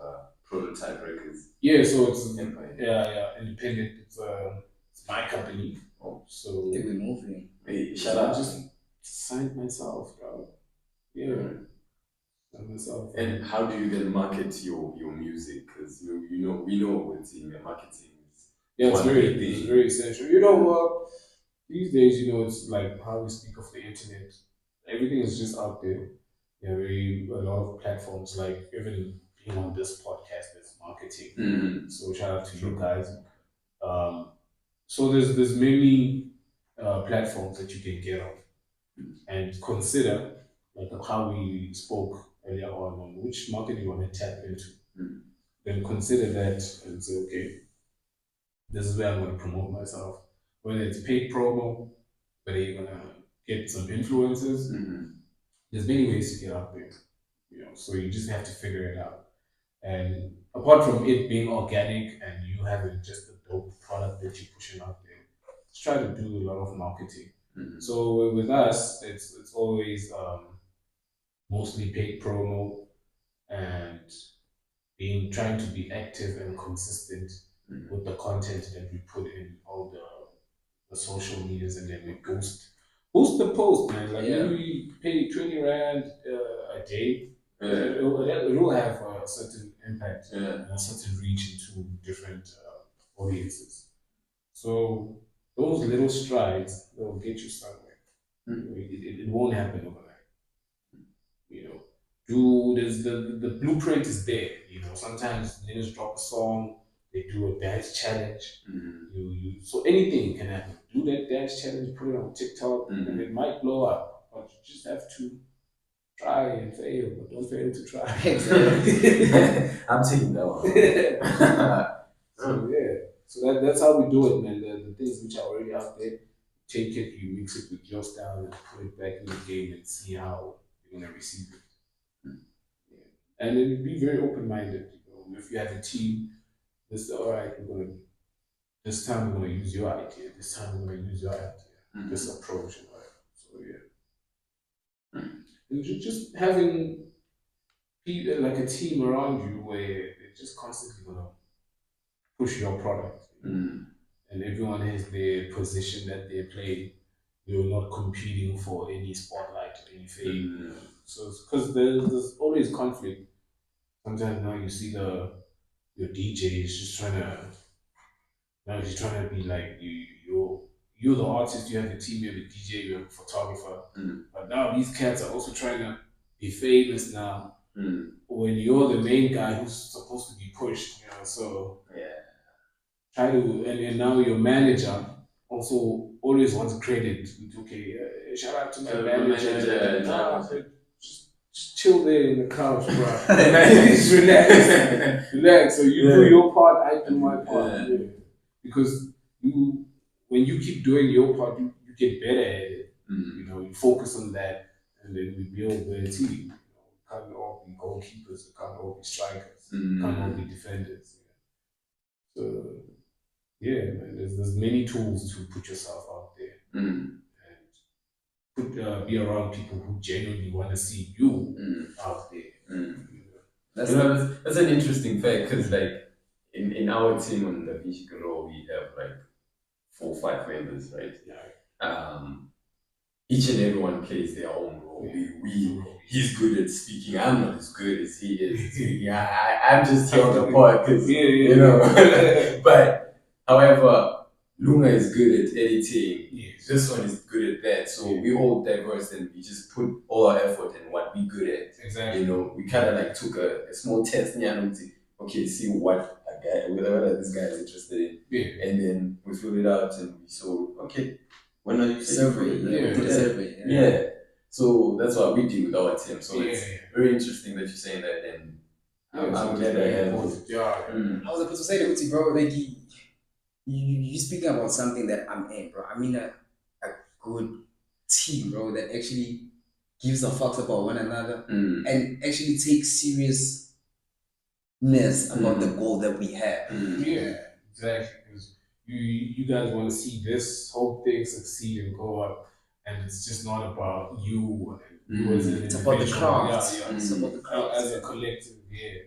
Prototype Records. Yeah, so it's Empire. independent. It's my company. Oh, So I think we're moving. hey, so shout I out. just signed myself, bro. Yeah, signed myself. And how do you then market your music? Because you know we know with marketing is Yeah, one big it's thing. very essential. You know what? These days, it's like how we speak of the internet. Everything is just out there. There are a lot of platforms, like even being on this podcast is marketing. Mm-hmm. So shout out to you guys. Um, so there's many platforms that you can get on and consider like how we spoke earlier on which market you want to tap into. Mm-hmm. Then consider that and say, okay, this is where I'm going to promote myself. Whether it's paid promo, whether you're going to get some influencers, there's many ways to get out there. So you just have to figure it out. And apart from it being organic and you having just a dope product that you're pushing out there, just try to do a lot of marketing. So with us, it's always mostly paid promo and trying to be active and consistent with the content that we put in all the social medias, and then we boost the post, man. Like maybe we pay 20 rand a day. It will have a certain impact and a certain reach into different audiences. So those little strides will get you somewhere. It won't happen overnight. You know, do there's the blueprint is there. Sometimes niggas drop a song, they do a dance challenge. You so anything can happen. Do that dance challenge, put it on TikTok, and it might blow up. But you just have to try and fail, but don't fail to try. I'm taking that one. So yeah, so that's how we do it, man. The things which are already out there, take it, you mix it with your style, and put it back in the game and see how you're gonna receive it. And then be very open minded. If you have a team, just all right, this time we're gonna use your idea. This time we're gonna use your idea. This approach and whatever. So and just having people like a team around you where they're just constantly gonna push your product, and everyone has their position that they play. You're not competing for any spotlight or any fame. So because there's always conflict. Sometimes now you see your DJ is just trying to now he's trying to be like you're the artist, you have a team, you have a DJ, you have a photographer. But now these cats are also trying to be famous now. When you're the main guy who's supposed to be pushed, so try to and now your manager also always wants credit. Okay, shout out to my manager. But just chill there in the couch, bro. Just relax. So you do your part, I do my part. Yeah. Because when you keep doing your part, you get better at it. You focus on that, and then we build a team. We can't all be goalkeepers. We can't all be strikers. We can't all be defenders. So yeah, man, there's many tools to put yourself out there and be around people who genuinely want to see you out there. That's an interesting fact because like in our team on the Vinci Row we have like 4 or 5 members, right? Each and everyone plays their own role. He's good at speaking. I'm not as good as he is at speaking. I'm just here on the pod because But however, Lunga is good at editing. Yes. This one is good at that. So we all diverse and we just put all our effort in what we good at. Exactly. We kind of like took a small test. Okay, see what whether this guy is interested in. Yeah. And then we filled it out and we saw, okay, when are you survey? Survey. Yeah. So that's what we do with our team. So it's very interesting that you're saying that. And I'm glad I have. I was supposed to say that, bro. Like you speaking about something that I'm in, bro. I mean a good team, bro. That actually gives a fuck about one another, Mm. and actually take seriousness about the goal that we have. Yeah, exactly. Because you guys want to see this whole thing succeed and go up, and it's just not about you and you as an It's about the individual. craft. Yeah, yeah. It's about the craft. As a collective, yeah.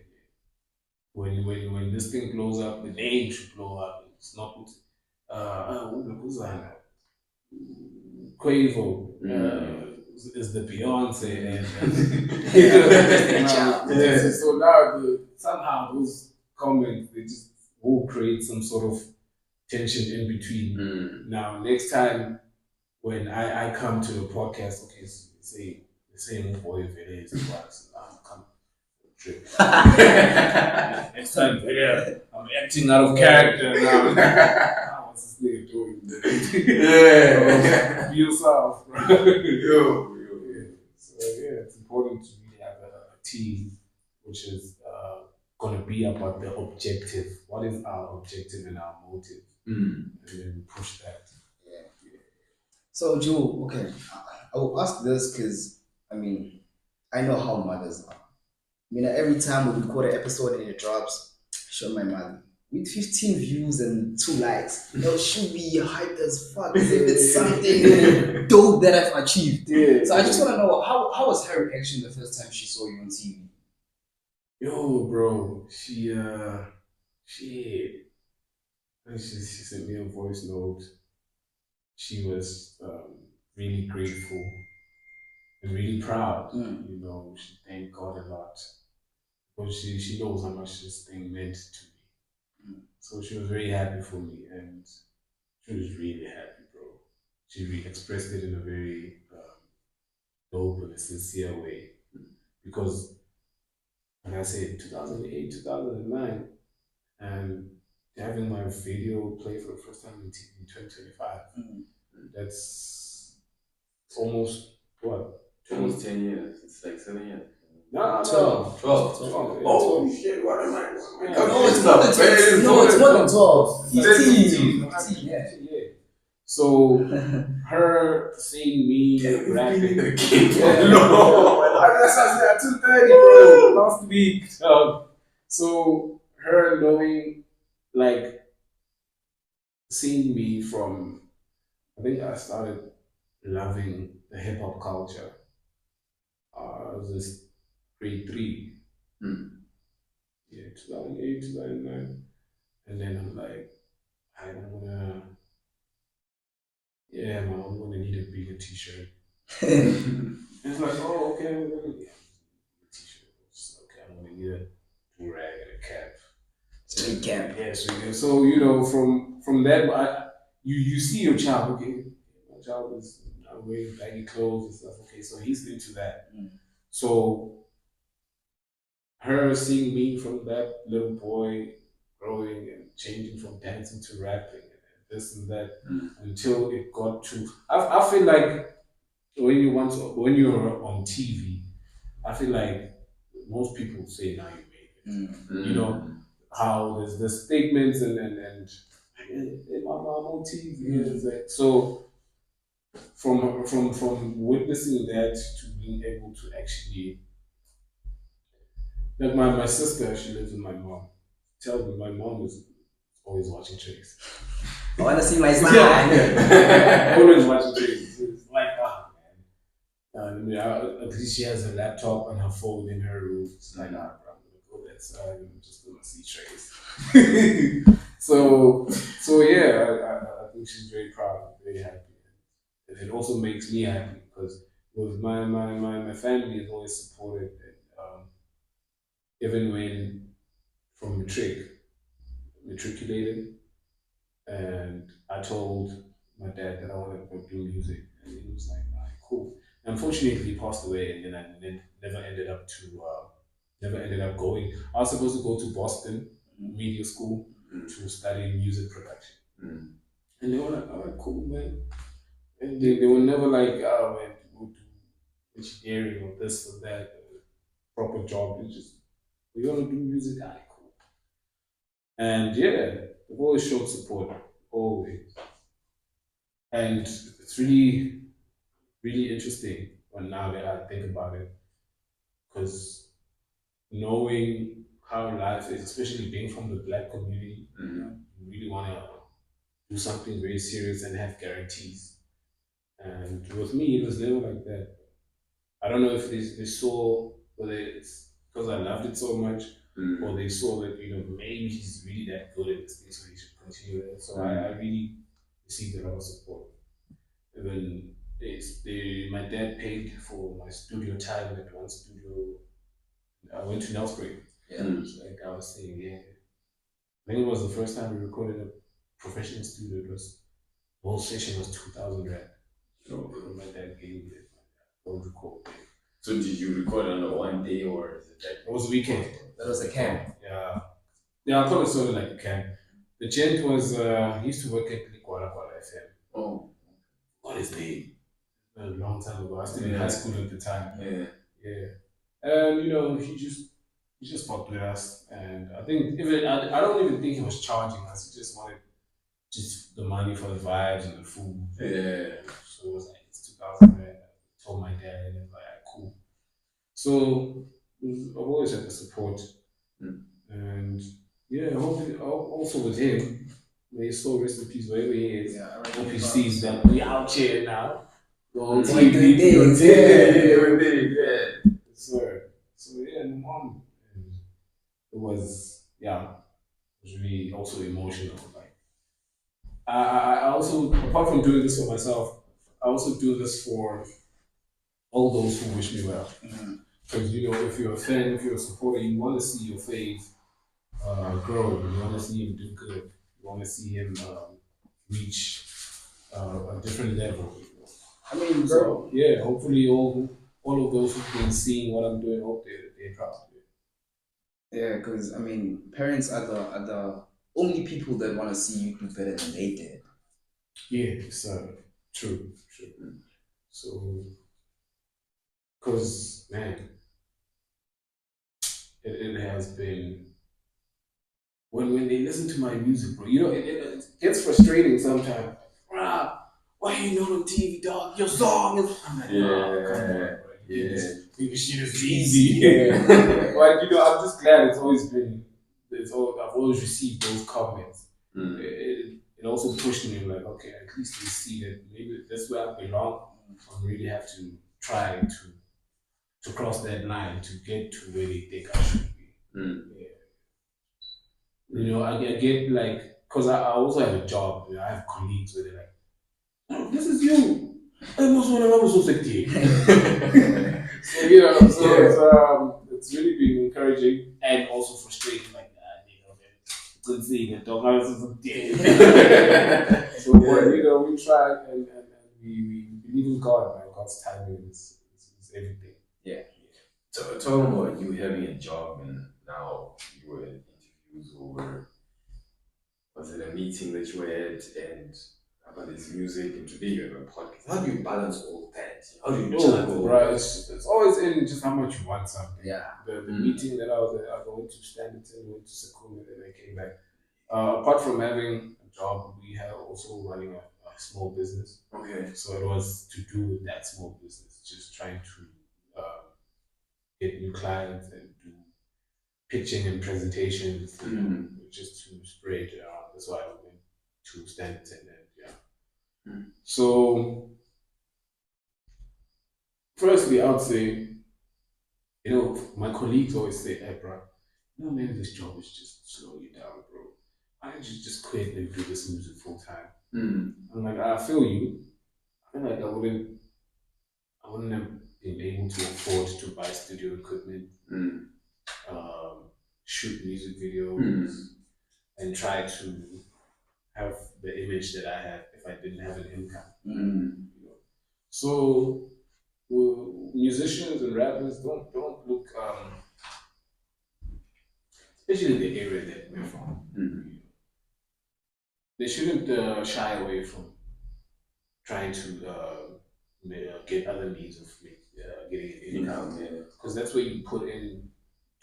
When this thing blows up, the name should blow up. It's not who's that? Quavo is the Beyonce and yeah. So now somehow those comments they just will create some sort of tension in between. Now next time when I come to the podcast, okay, so say boy if it is twice, I'm coming for a trip. Next time, yeah, I'm acting out of character now. What's this nigga doing? Yeah. Be yourself, bro. Yo. Yeah. So yeah, it's important to really have a team which is gonna be about the objective. What is our objective and our motive? And then we push that. So, Joe, okay, I will ask this because I mean, I know how mothers are. I mean, every time we record an episode and it drops, I show my mother with 15 views and 2 likes. You know, she'll be hyped as fuck as if it's something dope that I've achieved. Yeah. So I just want to know how was her reaction the first time she saw you on TV? Yo, bro, she sent me a voice note. She was really grateful and really proud. You know, she thanked God a lot because she knows how much this thing meant to me. So she was very happy for me, and she was really happy, bro. She expressed it in a very dope and a sincere way because when I say 2008, 2009, and having my video play for the first time in TV in 2025, that's almost what? Almost 10 years. It's like 7 years. No, 12. 12. Yeah, Oh 12. shit, what am I? No, it's more than 12. No, it's more than 12. 15. 15, yeah. So her seeing me rapping. That's at 2:30, bro. Last week. So her knowing, like, seeing me from, I think I started loving the hip hop culture. I was just grade 3. Yeah, 2008, 2009. And then I'm like, I'm gonna, yeah, man, I'm gonna need a bigger t-shirt. And it's like, oh, okay, I'm gonna need a t-shirt. Okay, I'm gonna need a do-rag and a cap. Street camp. Yeah, so you know, from that, you see your child. Okay, my child is wearing baggy clothes and stuff. Okay, so he's into that. So her seeing me from that little boy growing and changing from dancing to rapping and this and that until it got to. I feel like when you're on TV, I feel like most people say now you made it. You know how there's the statements and hey, mama, I'm on TV. It's like, so from witnessing that to being able to actually, like my sister, she lives with my mom. Tells me my mom is always watching Trace. I want to see my smile. Yeah. Always watching Trace. It's like, at least she has a laptop and her phone in her room. It's like, bro, I'm gonna go outside and I'm just gonna see Trace. so yeah, I think she's very proud, very happy, and it also makes me happy because with my family is always supported, and even when from matriculated, and I told my dad that I wanted to do music, and he was like, "All right, cool." Unfortunately, he passed away, and then I never ended up going. I was supposed to go to Boston Media School to study music production, and they were like, "All right, cool, man." And they were never like, "Oh man, we'll do engineering or this or that, proper job." It's just we want to do music, all right, cool. And yeah, they've always showed support, always. And it's really, really interesting But now that I think about it, because knowing how life is, especially being from the black community, you really want to do something very serious and have guarantees. And with me, it was never like that. I don't know if they saw whether it's because I loved it so much, or they saw that maybe he's really that good at this thing, so he should continue it. So I really received a lot of support. Even my dad paid for my studio time at one studio. I went to Nelspruit. Yeah. Like I was saying, yeah. I think it was the first time we recorded a professional studio. It was the whole session was 2,000 rand. So my dad gave me it. Don't record. So did you record on a one day or is it like It was a weekend. That was a camp. Yeah. Yeah, I thought it sounded like a camp. The gent was he used to work at Kuala Kuala FM. oh What is name? A long time ago. I was still in high school at the time. yeah. Yeah. And he just fucked with us. And I think even I don't even think he was charging us. He just wanted just the money for the vibes and the food. Yeah. So it was like it's 2,000 rand. I told my dad and he was like, "Ah, cool." So I've always had the support. And yeah, hopefully also with him, may his soul rest in peace wherever he is. Yeah, I hope he sees that we out here now. The whole Doing TV, things, Yeah. sir. So yeah, and mom, and it was really also emotional. Like I also apart from doing this for myself, I also do this for all those who wish me well. Because if you're a fan, if you're a supporter, you want to see your fave grow. You want to see him do good. You want to see him reach a different level. I mean, bro. So yeah, hopefully all of those who've been seeing what I'm doing, hope they're proud of it. Yeah, because I mean, parents are the only people that want to see you do better than they did. Yeah, it's true. So, because man, it has been when they listen to my music, bro. It gets frustrating sometimes. Bruh, why are you not on TV, dog? Your song is. I'm like, "Oh, come on, bro. This shit is easy." Yeah. But I'm just glad I've always received those comments. It also pushed me like, okay, at least they see that maybe that's where I belong. I really have to try to cross that line to get to where they think I should be. Yeah. I get like, because I also have a job. I have colleagues where they're like, "Oh, this is you. I must want to know so sexy." So it's really been encouraging and also frustrating. Like, man, good seeing it. Dog, I was so So, we try and we believe in God, man. God's timing is everything. Yeah. So talking about you having a job and now you were in interviews over was it a meeting that you had and about this music and today you have a podcast. How do you balance all that? How do you juggle? Right, it's always in just how much you want something. Yeah. The meeting that I was at, I went to Standerton, went to Sakuma, and I came back. Apart from having a job, we have also running a small business. Okay. So it was to do with that small business, just trying to get new clients and do pitching and presentations, just to spread around. That's why I went to Stanton and So, firstly, I would say, my colleagues always say, "Hey, bro, man, this job is just slowing you down, bro. Why don't you just quit and do this music full time?" I'm like, I feel you. I feel like I wouldn't have been able to afford to buy studio equipment, shoot music videos, and try to have the image that I have if I didn't have an income. So musicians and rappers don't look, especially in the area that we're from. They shouldn't shy away from trying to get other means of getting an income, because that's where you put in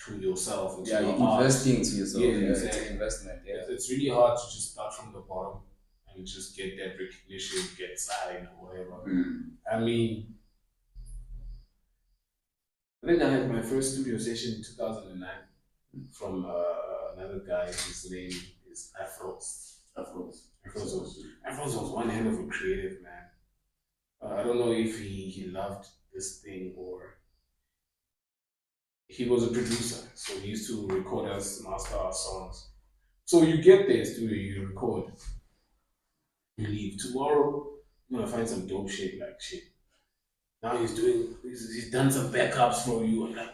to yourself. Into Yeah, your you're art. investing into yourself. Yeah, It's exactly. an investment. Yeah. It's really hard to just start from the bottom and just get that recognition, get signed or whatever. I mean, I think I had my first studio session in 2009 from another guy. His name is Afros. Afros was one hell of a creative man. I don't know if he loved this thing or he was a producer, so he used to record us, master our songs. So you get there, studio, you record, you leave. Tomorrow, you're gonna find some dope shit like shit. Now he's done some backups for you. And like,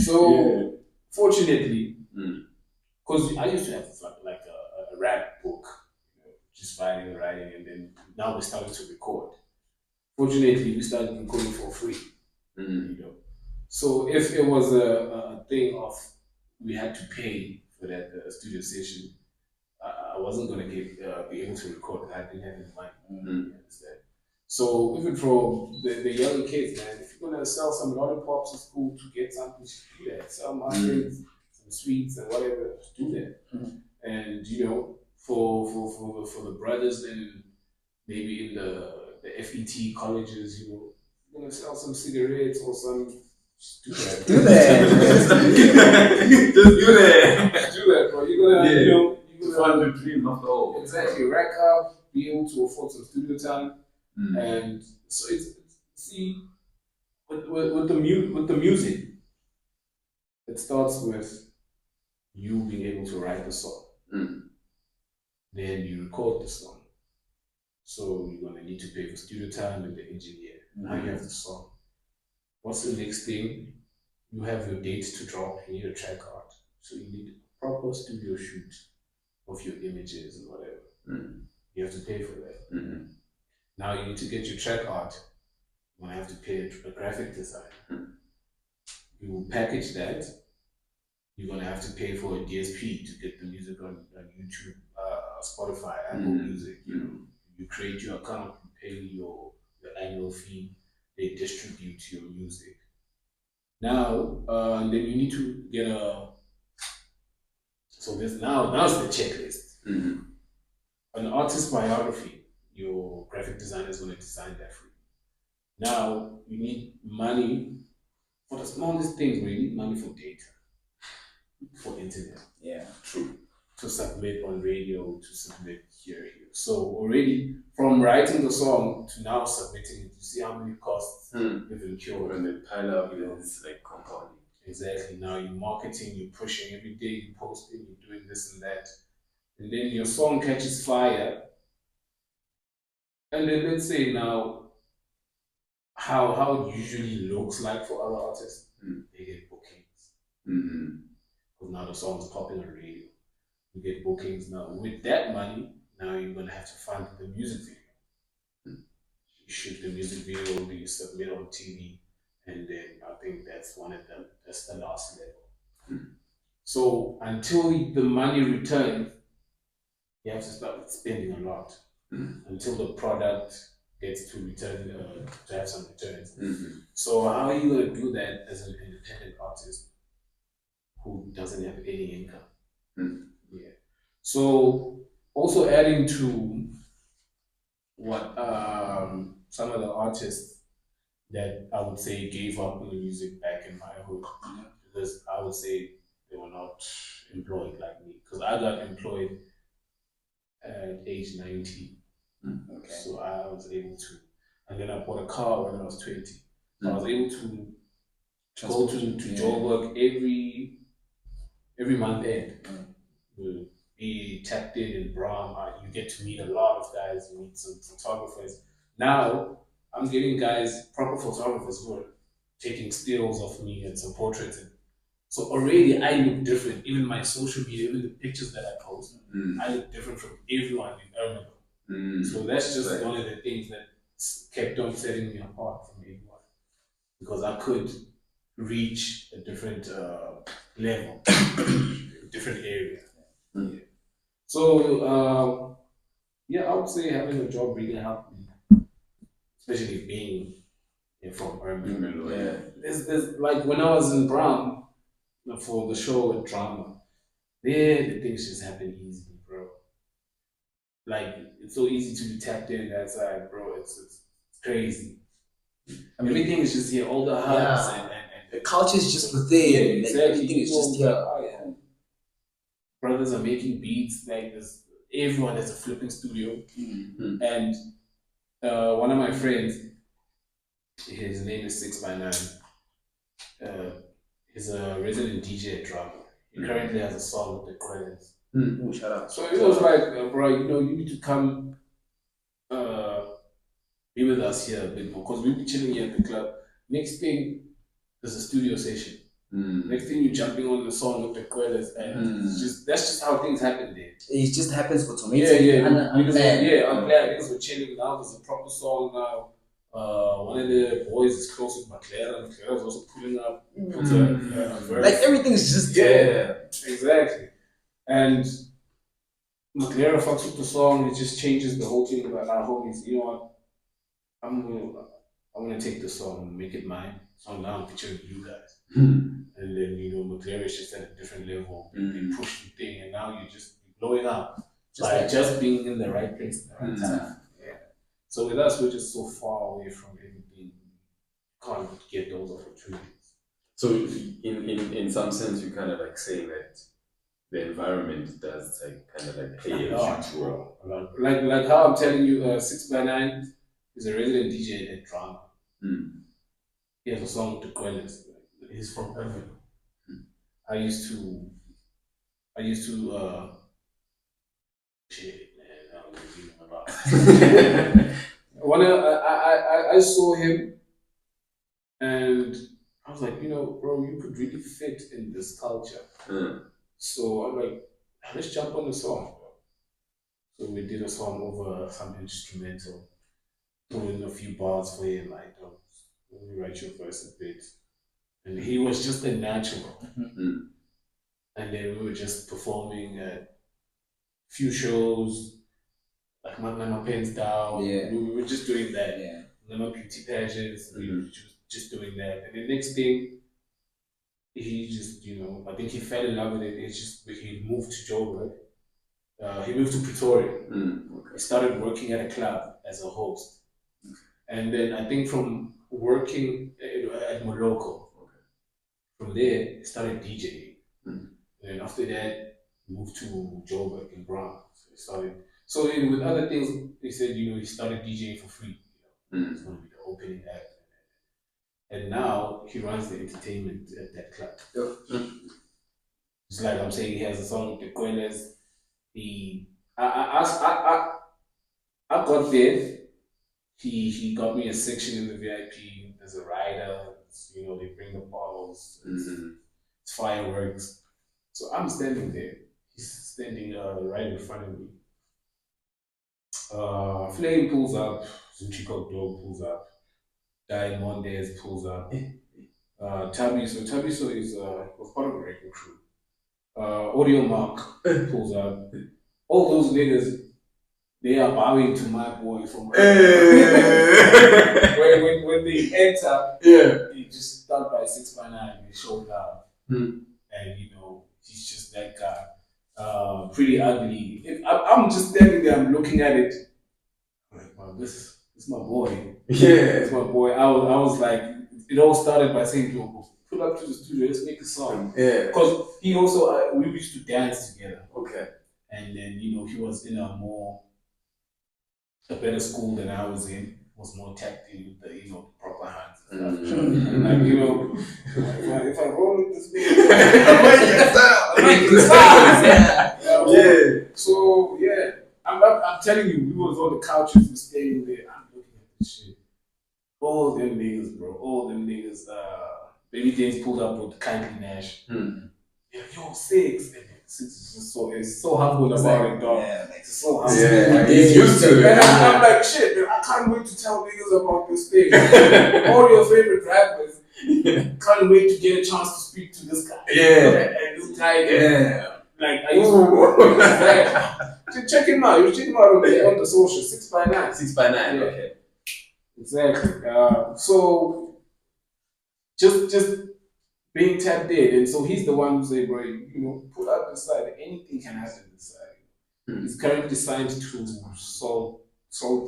so, fortunately, because I used to have like a rap book, just writing, and then now we're starting to record. Fortunately, we started recording for free, you know. So if it was a thing of we had to pay for that studio session, I wasn't gonna be able to record. I didn't have any money. You understand? So even for the young kids, man, if you're gonna sell some lollipops at school to get something, just do that. Sell muffins, some sweets, and whatever. Just do that. And for the brothers and maybe in the FET colleges, you're gonna sell some cigarettes or some. Just do that. Do that. Just do that. Just do that, bro. You're gonna, To fund the dream after all. exactly rack up, be able to afford some studio time, and so see with the music, it starts with you being able to write the song. Then you record the song. So you're gonna need to pay for studio time and the engineer. Now you have the song. What's the next thing? You have your date to drop. You need a track art. So you need a proper studio shoot of your images and whatever. You have to pay for that. Now you need to get your track art. You're gonna have to pay a graphic designer. You will package that. You're gonna have to pay for a DSP to get the music on YouTube, Spotify, Apple Music. You create your account, you pay your annual fee. They distribute your music. Now, and then you need to get a. So this now's the checklist. An artist biography. Your graphic designer is going to design that for you. Now you need money for the smallest things, but you need money for data, for internet. Yeah. True. To submit on radio, to submit here. So already from writing the song to now submitting it, you see how many costs you've incurred. And then pile up, it's like compounding. Exactly. Now you're marketing, you're pushing every day, you're posting, you're doing this and that. And then your song catches fire. And then let's say now how it usually looks like for other artists, they get bookings. Because now the song's popping on radio. You get bookings now. With that money, now you're gonna have to fund the music video. You shoot the music video, you submit on TV, and then I think that's the last level. So until the money returns, you have to start spending a lot until the product gets to return to have some returns. So how are you gonna do that as an independent artist who doesn't have any income? Yeah. So also adding to what some of the artists that I would say gave up on the music back in my hood, because I would say they were not employed like me, because I got employed at age 19. Okay. So I was able to, and then I bought a car when I was 20. So I was able to go to Joburg every month end. Be tapped in Brahm. You get to meet a lot of guys. You meet some photographers. Now I'm getting guys, proper photographers who are taking stills of me and some portraits. So already I look different. Even my social media, even the pictures that I post, I look different from everyone in Ermelo. So that's just one of the things that kept on setting me apart from everyone, because I could reach a different level, a different area. Yeah. So I would say having a job really helped me, especially being from Ermelo. Yeah. There's like when I was in Brown for the show and drama, there the things just happen easily, bro. Like it's so easy to be tapped in that side, bro. It's crazy. I mean, Everything is just here, all the hubs Yeah. and the culture is just within. yeah, Like, exactly. everything is just Like, here. brothers are making beats, like this. Everyone has a flipping studio, and one of my friends, his name is 6 by 9. Uh, he's a resident DJ at Drum. He currently has a song with the Credits. Oh, shout out. So it was like, bro, you need to come uh, be with us here a bit more because we'll be chilling here at the club. Next thing, there's a studio session. Next thing, you're jumping on the song with the Credits, and that's just how things happen there. It just happens automatically. Unplanned. Niggas were chilling. Now there's a proper song now. One of the boys is close with McLaren. McLaren's also pulling up. Puts a verse. Like, everything's just exactly. And McLaren fucks with the song. It just changes the whole thing about our homies. You know what? I'm gonna take the song and make it mine. So now I'm featuring you guys. And then McLaren is just at a different level. They push the thing, and now you're just blowing up. Just being in the right place at the right time. Yeah. So with us, we're just so far away from everything. Can't get those opportunities. So in some sense, you're kind of like saying that the environment does like kind of like play a huge role. Like how I'm telling you, 6 by 9 is a resident DJ at Drama. He has a song with the Quellas. He's from Ermelo. I used to shit, man. I was even about. I saw him and I was like, bro, you could really fit in this culture. So I'm like, let's jump on the song. So we did a song over some instrumental, threw in a few bars for him, like, let me write your verse a bit. And he was just a natural. And then we were just performing at few shows, like my pens down. Yeah. We were just doing that. Yeah. No beauty pageants. We were just doing that. And the next thing, he just, I think he fell in love with it. He moved to Joburg. He moved to Pretoria. He started working at a club as a host. And then I think from working at Moloko, from there, he started DJing. And after that, he moved to Joburg in Brown. So he started. So with other things, he said, he started DJing for free. It's going to be the opening act. And now he runs the entertainment at that club. It's like I'm saying, he has a song with the Quellas. I got there. He got me a section in the VIP. There's a rider. They bring the bottles. It's fireworks. So I'm standing there. He's standing right in front of me. Flame pulls up. Zuchiko Dog pulls up. Diamondez pulls up. Tabiso was part of the wrecking crew. Audio Mark pulls up. All those niggas, they are bowing to my boy from when they enter, they just start by 6 by 9, they show love. And he's just that guy. Pretty ugly. I'm just standing there, I'm looking at it. I'm like, wow, this is my boy. It's my boy. I was like, it all started by saying, yo, pull up to the studio, let's make a song. Because he also, we used to dance together. And then, he was in a better school than I was in, was more tapped in with the, proper hands and stuff. And like, if I roll with this nigga, I might get style. So, I'm telling you, we was on the couches, we staying there, I'm looking at this shit. All them niggas, bro, all them niggas, Baby Days pulled up with Kindly Nash. Yeah, yo, 6. And 6 is just it's so humble about it, dog. It's so humble. He's used to it. And I'm like, shit, man, I can't wait to tell niggas about this thing. All your favorite rappers can't wait to get a chance to speak to this guy. And this guy, like, I used to check him out. You check him out on the social. 6 by 9. 6 by 9. Okay. Exactly. So just being tapped in, and so he's the one who say, bro, pull up this side. Anything can happen this side. He's currently signed to Soul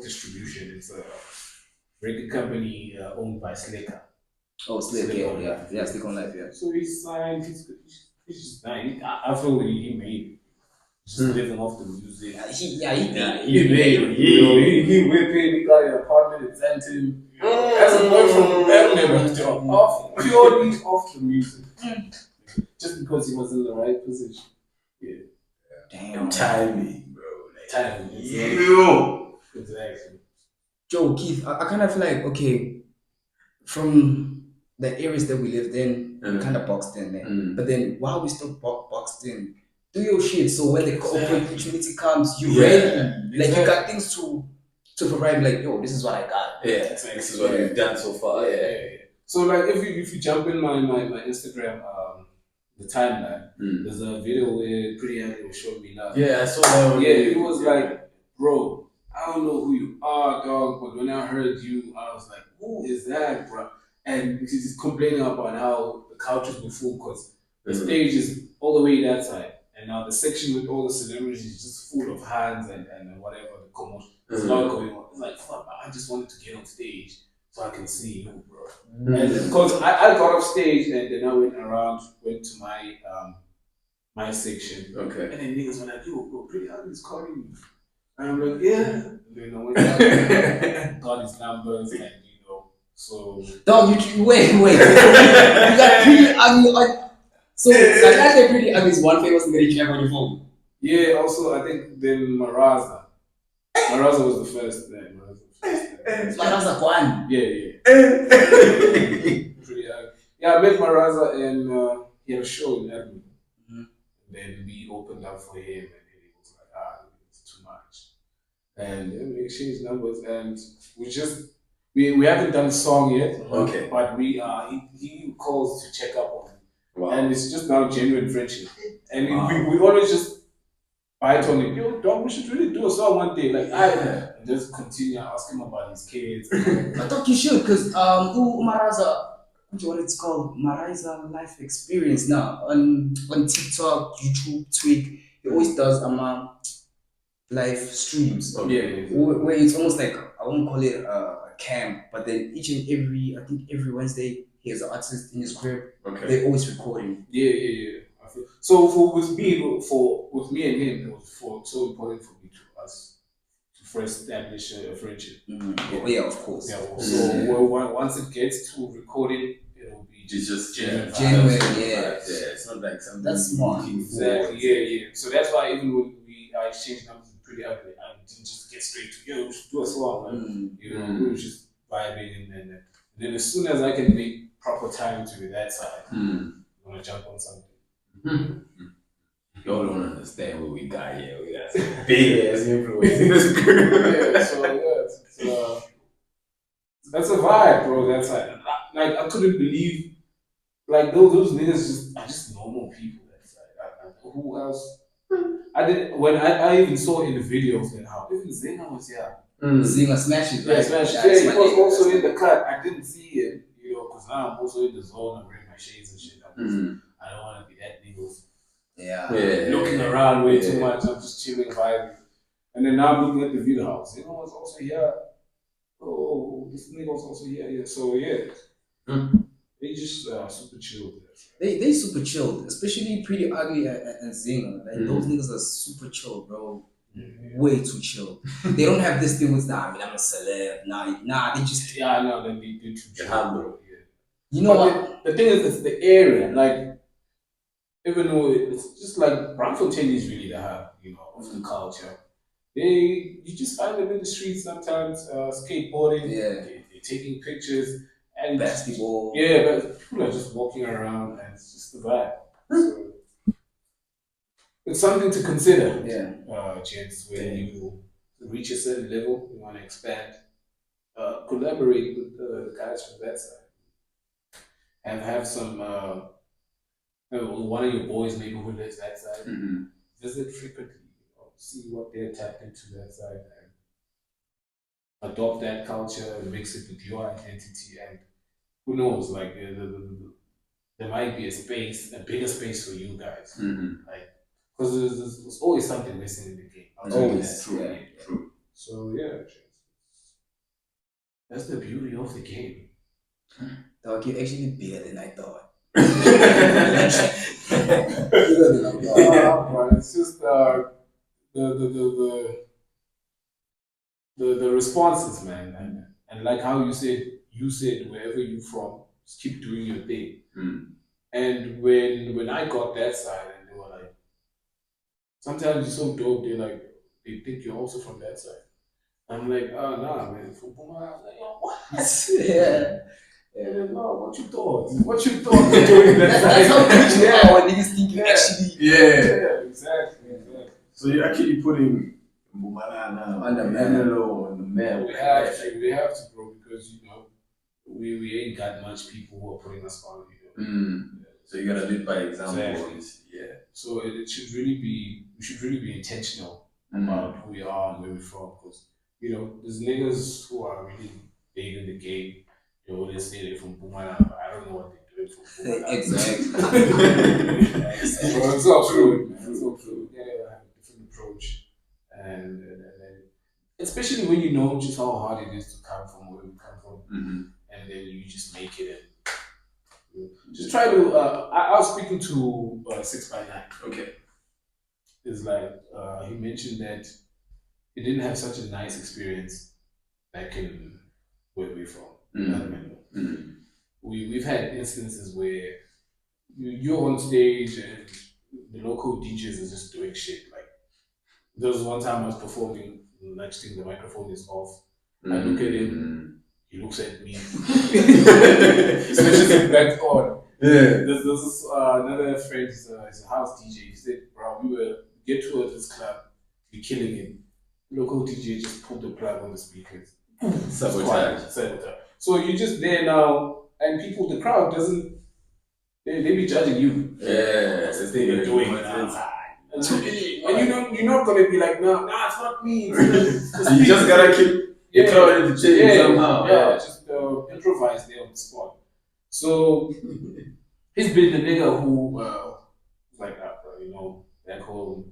Distribution. It's record company owned by Slicker. Oh, Slick, Slick yeah, on yeah, Life. yeah, Slick on Life, yeah. So he signed. He's just nice. I feel he made it. Just living off the music. He made it. He whipping. He got an apartment in Zenton. As a boy from Ermelo, off purely off the music, just because he was in the right position. Yeah. Damn. Timing, bro. Time. You. Exactly. Joe, Keith, I kind of feel like, okay, from the areas that we lived in, we kind of boxed in there. But then while we still boxed in, do your shit. So when the opportunity comes, you ready. Like you got things to provide. Like, yo, this is what I got. Yeah, this is what we've done so far. Yeah. So like if you jump in my Instagram the timeline, there's a video where Pretty Ugly was showing me love. Yeah, I saw that one. Yeah, it was like, bro, I don't know who you are, dog, but when I heard you, I was like, who is that, bro? And he's complaining about how the couches were full because the stage is all the way that side. And now the section with all the celebrities is just full of hands and whatever, the commotion. There's a lot going on. It's like, fuck, I just wanted to get on stage so I can see you, bro. And because I got off stage and then I went to my section. Okay. And then niggas were like, yo, bro, Pretty Ugly is calling me. And I'm like, yeah. And then I went out, got his numbers, and so. Dog, you wait. You got Pretty Ugly on. So, that Pretty Ugly is one famous thing that you have on your phone. Yeah, also, I think then Maraza. Maraza was the first then. Maraza Kwan. Yeah. Pretty Ugly. Yeah, I met Maraza and he had a show in Ermelo. Then we opened up for him, and he was like, it's too much. And then we exchanged numbers, and we haven't done a song yet. Okay. But he calls to check up on me. Wow. And it's just now genuine friendship. And we always just bite on it. Yo, dog, we should really do a song one day. Like, and just continue asking him about his kids. I thought you should, because Maraza, what it's called, Maraza Life Experience now on TikTok, YouTube, Twig. He always does live streams. Okay. Where it's almost like, I won't call it a camp, but then I think every Wednesday he has an artist in his crib. Okay. They're always recording. Yeah. So with me and him, it was so important for me to first establish a friendship. Yeah, of course. Yeah. So once it gets to recording, it'll be just genuine. Yeah. It's not like something that's smart. Exactly. Yeah. So that's why even when I exchanged numbers with Pretty Ugly, I didn't just get straight to we should do a song. We were just vibing, and then as soon as I can make proper time to that side, I'm gonna jump on something. Y'all don't understand what we got here. We got some big ass influence in this group. So that's a vibe, bro. That's like I couldn't believe like those niggas are just normal people. That's like who else? I did when I even saw in the videos and how even Zena was Zinger smashes, right? Yeah, smash. Yeah, he was also in the cut. I didn't see it, because now I'm also in the zone. I'm wearing my shades and shit. I don't want to be that nigga. Looking around way too much. I'm just chilling, vibing. And then now I'm looking at the video house. You know what's also here? Oh, this nigga was also here. Yeah. So they just super chill. They super chilled, especially Pretty Ugly and Zinger. Like those niggas are super chill, bro. Way too chill. They don't have this thing with I'm a celeb. Nah, they just no, they too chill, bro. Yeah. You know what? The thing is, it's the area. Like, even though it's just like Braamfontein is really the hub, of the culture. You just find them in the streets sometimes, skateboarding. They're taking pictures and basketball. But people are just walking around, and it's just the vibe. So, it's something to consider. Gents, when you reach a certain level, you want to expand, collaborate with the guys from that side, and have some one of your boys maybe who lives that side. Visit frequently, see what they're tapped into that side, and adopt that culture and mix it with your identity. And who knows, like there might be a bigger space for you guys, like. Because there's always something missing in the game. Always, true. So That's the beauty of the game. Dog, you're actually bigger than I thought. Bro, it's just the, the, the, the, the responses, man. And like how you said, wherever you're from, just keep doing your thing. And when I got that side, and they were like, sometimes you're so dope, they think you're also from that side. I'm like, oh nah, man, from Puma. I was like, yo, what? Yeah. Yeah, no, what you thought? What you thought you're doing that side? That's how good you are when niggas think you actually. Yeah, exactly. So you're actually putting Bumalana On the map. Ermelo on the map. We have to, bro, because we ain't got much people who are putting us on, So you gotta lead by example. Exactly. Yeah. So it should really be, we should really be intentional about who we are and where we're from, because there's niggas who are really big in the game. They always say they're from Bumalanga, but I don't know what they're doing from Bumalanga. Exactly. Well, it's all true, man. It's all true. Yeah, have a different approach, and especially when you know just how hard it is to come from where we come from, and then you just make it. And just try to. I was speaking to 6x9. Okay. It's like he mentioned that he didn't have such a nice experience back in where we're from. Ermelo. We've had instances where you're on stage and the local DJs are just doing shit. Like there was one time I was performing, the next thing the microphone is off. I look at him, he looks at me, switches it back on. Yeah. There's another friend, he's a house DJ. He said, bro, we get to this club, we're killing it. Local DJ just pulled the plug on the speakers. Sabotage. So you're just there now, and people, the crowd doesn't, they be judging you. Yeah. That's the thing you're doing. And you're not gonna be like, nah, it's not me. You just gotta keep the crowd entertained somehow. Yeah, just improvise there on the spot. So he's been the nigga who like back home.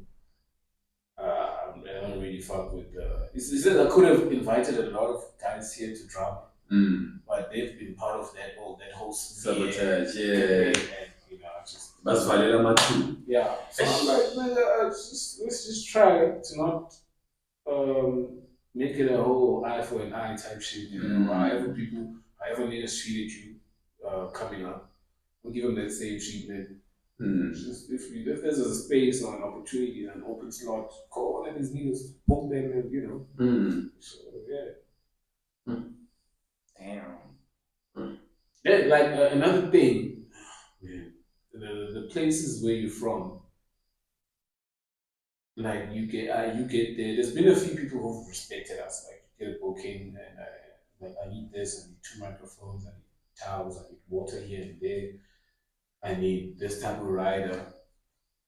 I don't really fuck with. He said I could have invited a lot of guys here to drama, but they've been part of that whole Sabotage. Yeah. And just. That's Valera Matu. Yeah. So I'm like, nigga, let's just try to not make it a whole eye for an eye type shit. However niggas treated you coming up, we'll give them that same treatment. Just if there's a space or an opportunity, an open slot, call one of these niggas, book them, and So yeah. Damn. Yeah, like another thing, the places where you're from, like you get there. There's been a few people who've respected us, like you get a booking, and like I need this, I need 2 microphones, I need towels, I need water here and there, I need this type of rider.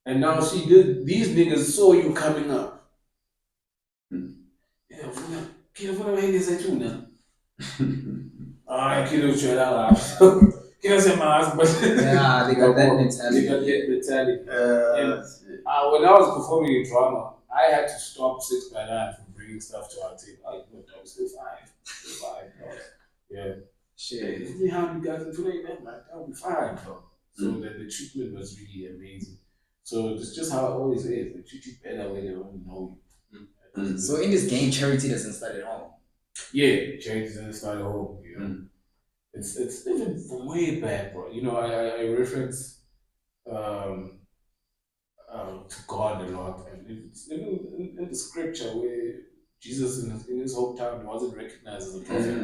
And now see, these niggas saw you coming up. Yeah, kila hili zetu na. Kilo chela. Kila sema but Yeah, they got that mentality. They got that mentality. And when I was performing in drama, I had to stop 6x9 from bringing stuff to our team. Like, no, dog, still fine, bro. Yeah. Shit. If we have you guys in today, man, like, that'll be fine, bro. So the treatment was really amazing. So it's just how it always is. They treat you better when they don't know you. So in this game, charity doesn't start at home. Yeah, charity doesn't start at home. It's even from way back, bro. I reference to God a lot, and it's even in the scripture where Jesus in his hometown wasn't recognized as a prophet.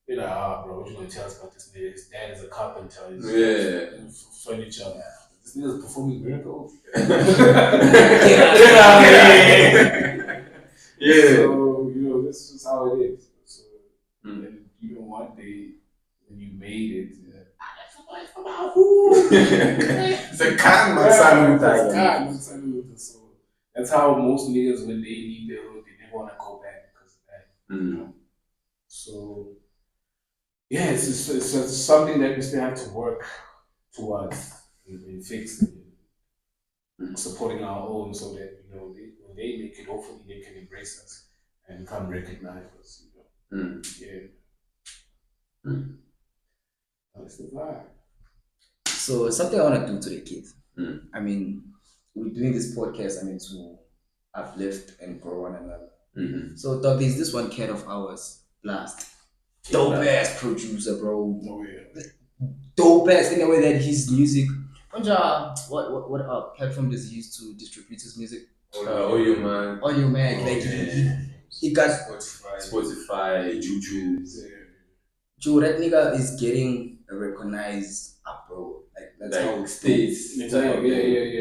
Bro, what you gonna tell us about this nigga? His dad is a carpenter. He's furniture. This nigga's performing miracles. Yeah. So this is how it is. So and one day when you made it, It's a karma salute. So that's how most niggas when they leave their hood, they never wanna go back because of that. So yeah, it's something that we still have to work towards in fixing, supporting our own, so that when they make it, hopefully they can embrace us and come recognize us. Yeah. Mm. That's the vibe. So something I want to do to the kids. Mm. I mean, we're doing this podcast. I mean, to uplift and grow one another. Mm-hmm. So, dog, there's this one cat of ours, Blast. Dope ass producer, bro. Oh yeah. Dope ass in the way that his music. What platform does he use to distribute his music? Audio Man. Audio Mag. Like he got Spotify, Juju. Joe, that nigga is getting recognized up, bro. Like that's Like how states. Yeah.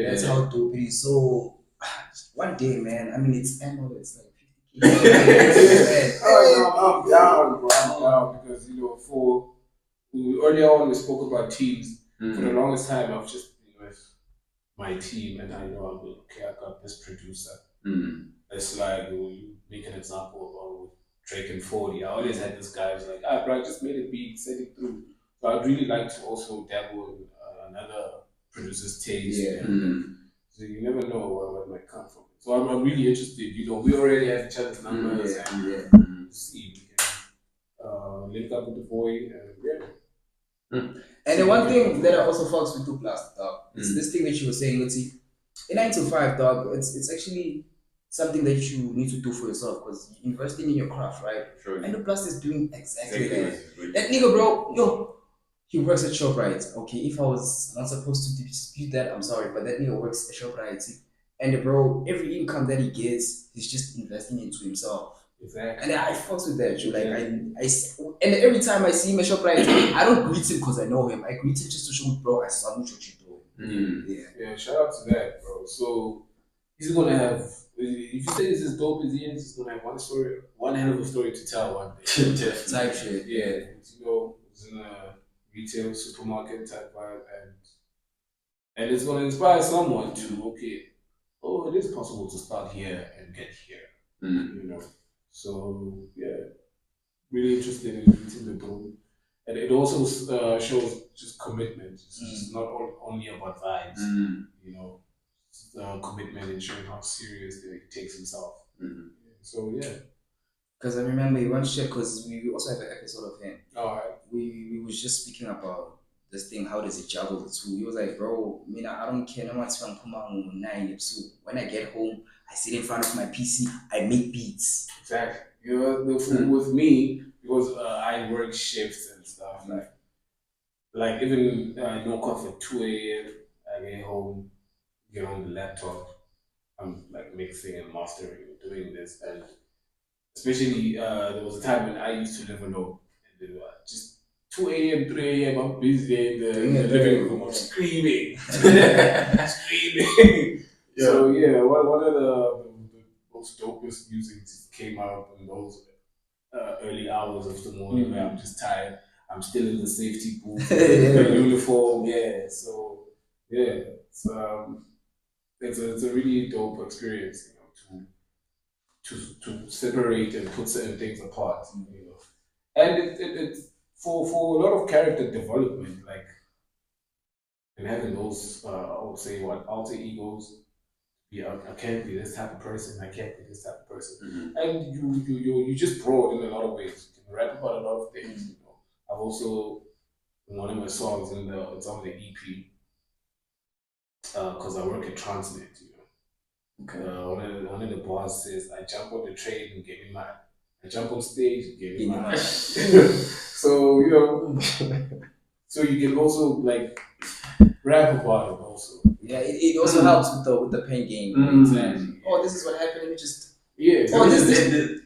that's how dope it is. So one day, man. I mean, it's annual. It's like 50K. I'm down, bro. I'm down because earlier on we spoke about teams. For the longest time, I've just been with my team, and I know I got this producer. It's like you make an example of Drake and 40. I always had this guy who's like, bro, I just made a beat, send it through. So I'd really like to also dabble in another producer's taste. Yeah. So you never know where it might come from. So I'm really interested. We already have each other's numbers and see if we can link up with the boy and And the one thing that I also fucks with Duplas, dog, it's this thing that you were saying, let's see, in 9 to 5, dog, it's actually something that you need to do for yourself because you're investing in your craft, right? Sure. And Duplas is doing exactly that. That nigga, bro, he works at ShopRite. Okay, if I was not supposed to dispute that, I'm sorry, but that nigga works at ShopRite. And bro, every income that he gets, he's just investing into himself. Exactly. And I fucks with that, Like and every time I see him at ShopRite, I don't greet him because I know him. I greet him just to show, bro, I salute what you're doing. Yeah, shout out to that, bro. So he's gonna have. If you say this is dope as he is, he's gonna have one hell of a story to tell one day. Type shit. Yeah, it's in a retail supermarket type vibe, and it's gonna inspire someone to it is possible to start here and get here. So yeah, really interested in meeting the bro, and it also shows just commitment. It's not only about vibes, commitment and showing how serious he takes himself. So yeah. Because I remember he once shared, because we also have an episode of him. All right. We was just speaking about this thing, how does he juggle the two? He was like, bro, I don't care no much from Puma 9. So when I get home, I sit in front of my PC, I make beats. Exactly. With me, because I work shifts and stuff, like even no call for 2 a.m. I get home, get on the laptop, I'm like mixing and mastering and doing this, and especially there was a time when I used to live alone, and they were just 2 a.m., 3 a.m. I'm busy in the living room, I'm screaming, screaming. Yeah. So yeah, one of the most dopest music came out in those early hours of the morning where I'm just tired. I'm still in the safety booth, the uniform. Yeah, so yeah, it's a really dope experience, to separate and put certain things apart. And it's for a lot of character development, like, and having those I would say alter egos. Yeah, I can't be this type of person. I can't be this type of person. And you just broad in a lot of ways. You can rap about a lot of things. I've also one of my songs it's on the EP because I work at Transnet. Okay. One of the bars says, "I jump on the train and get me mad. I jump on stage and get me mad." So so you can also like rap about it also. Yeah, it also helps with the pain game. Exactly. Oh, this is what happened. Let me just. Yeah. Oh, this.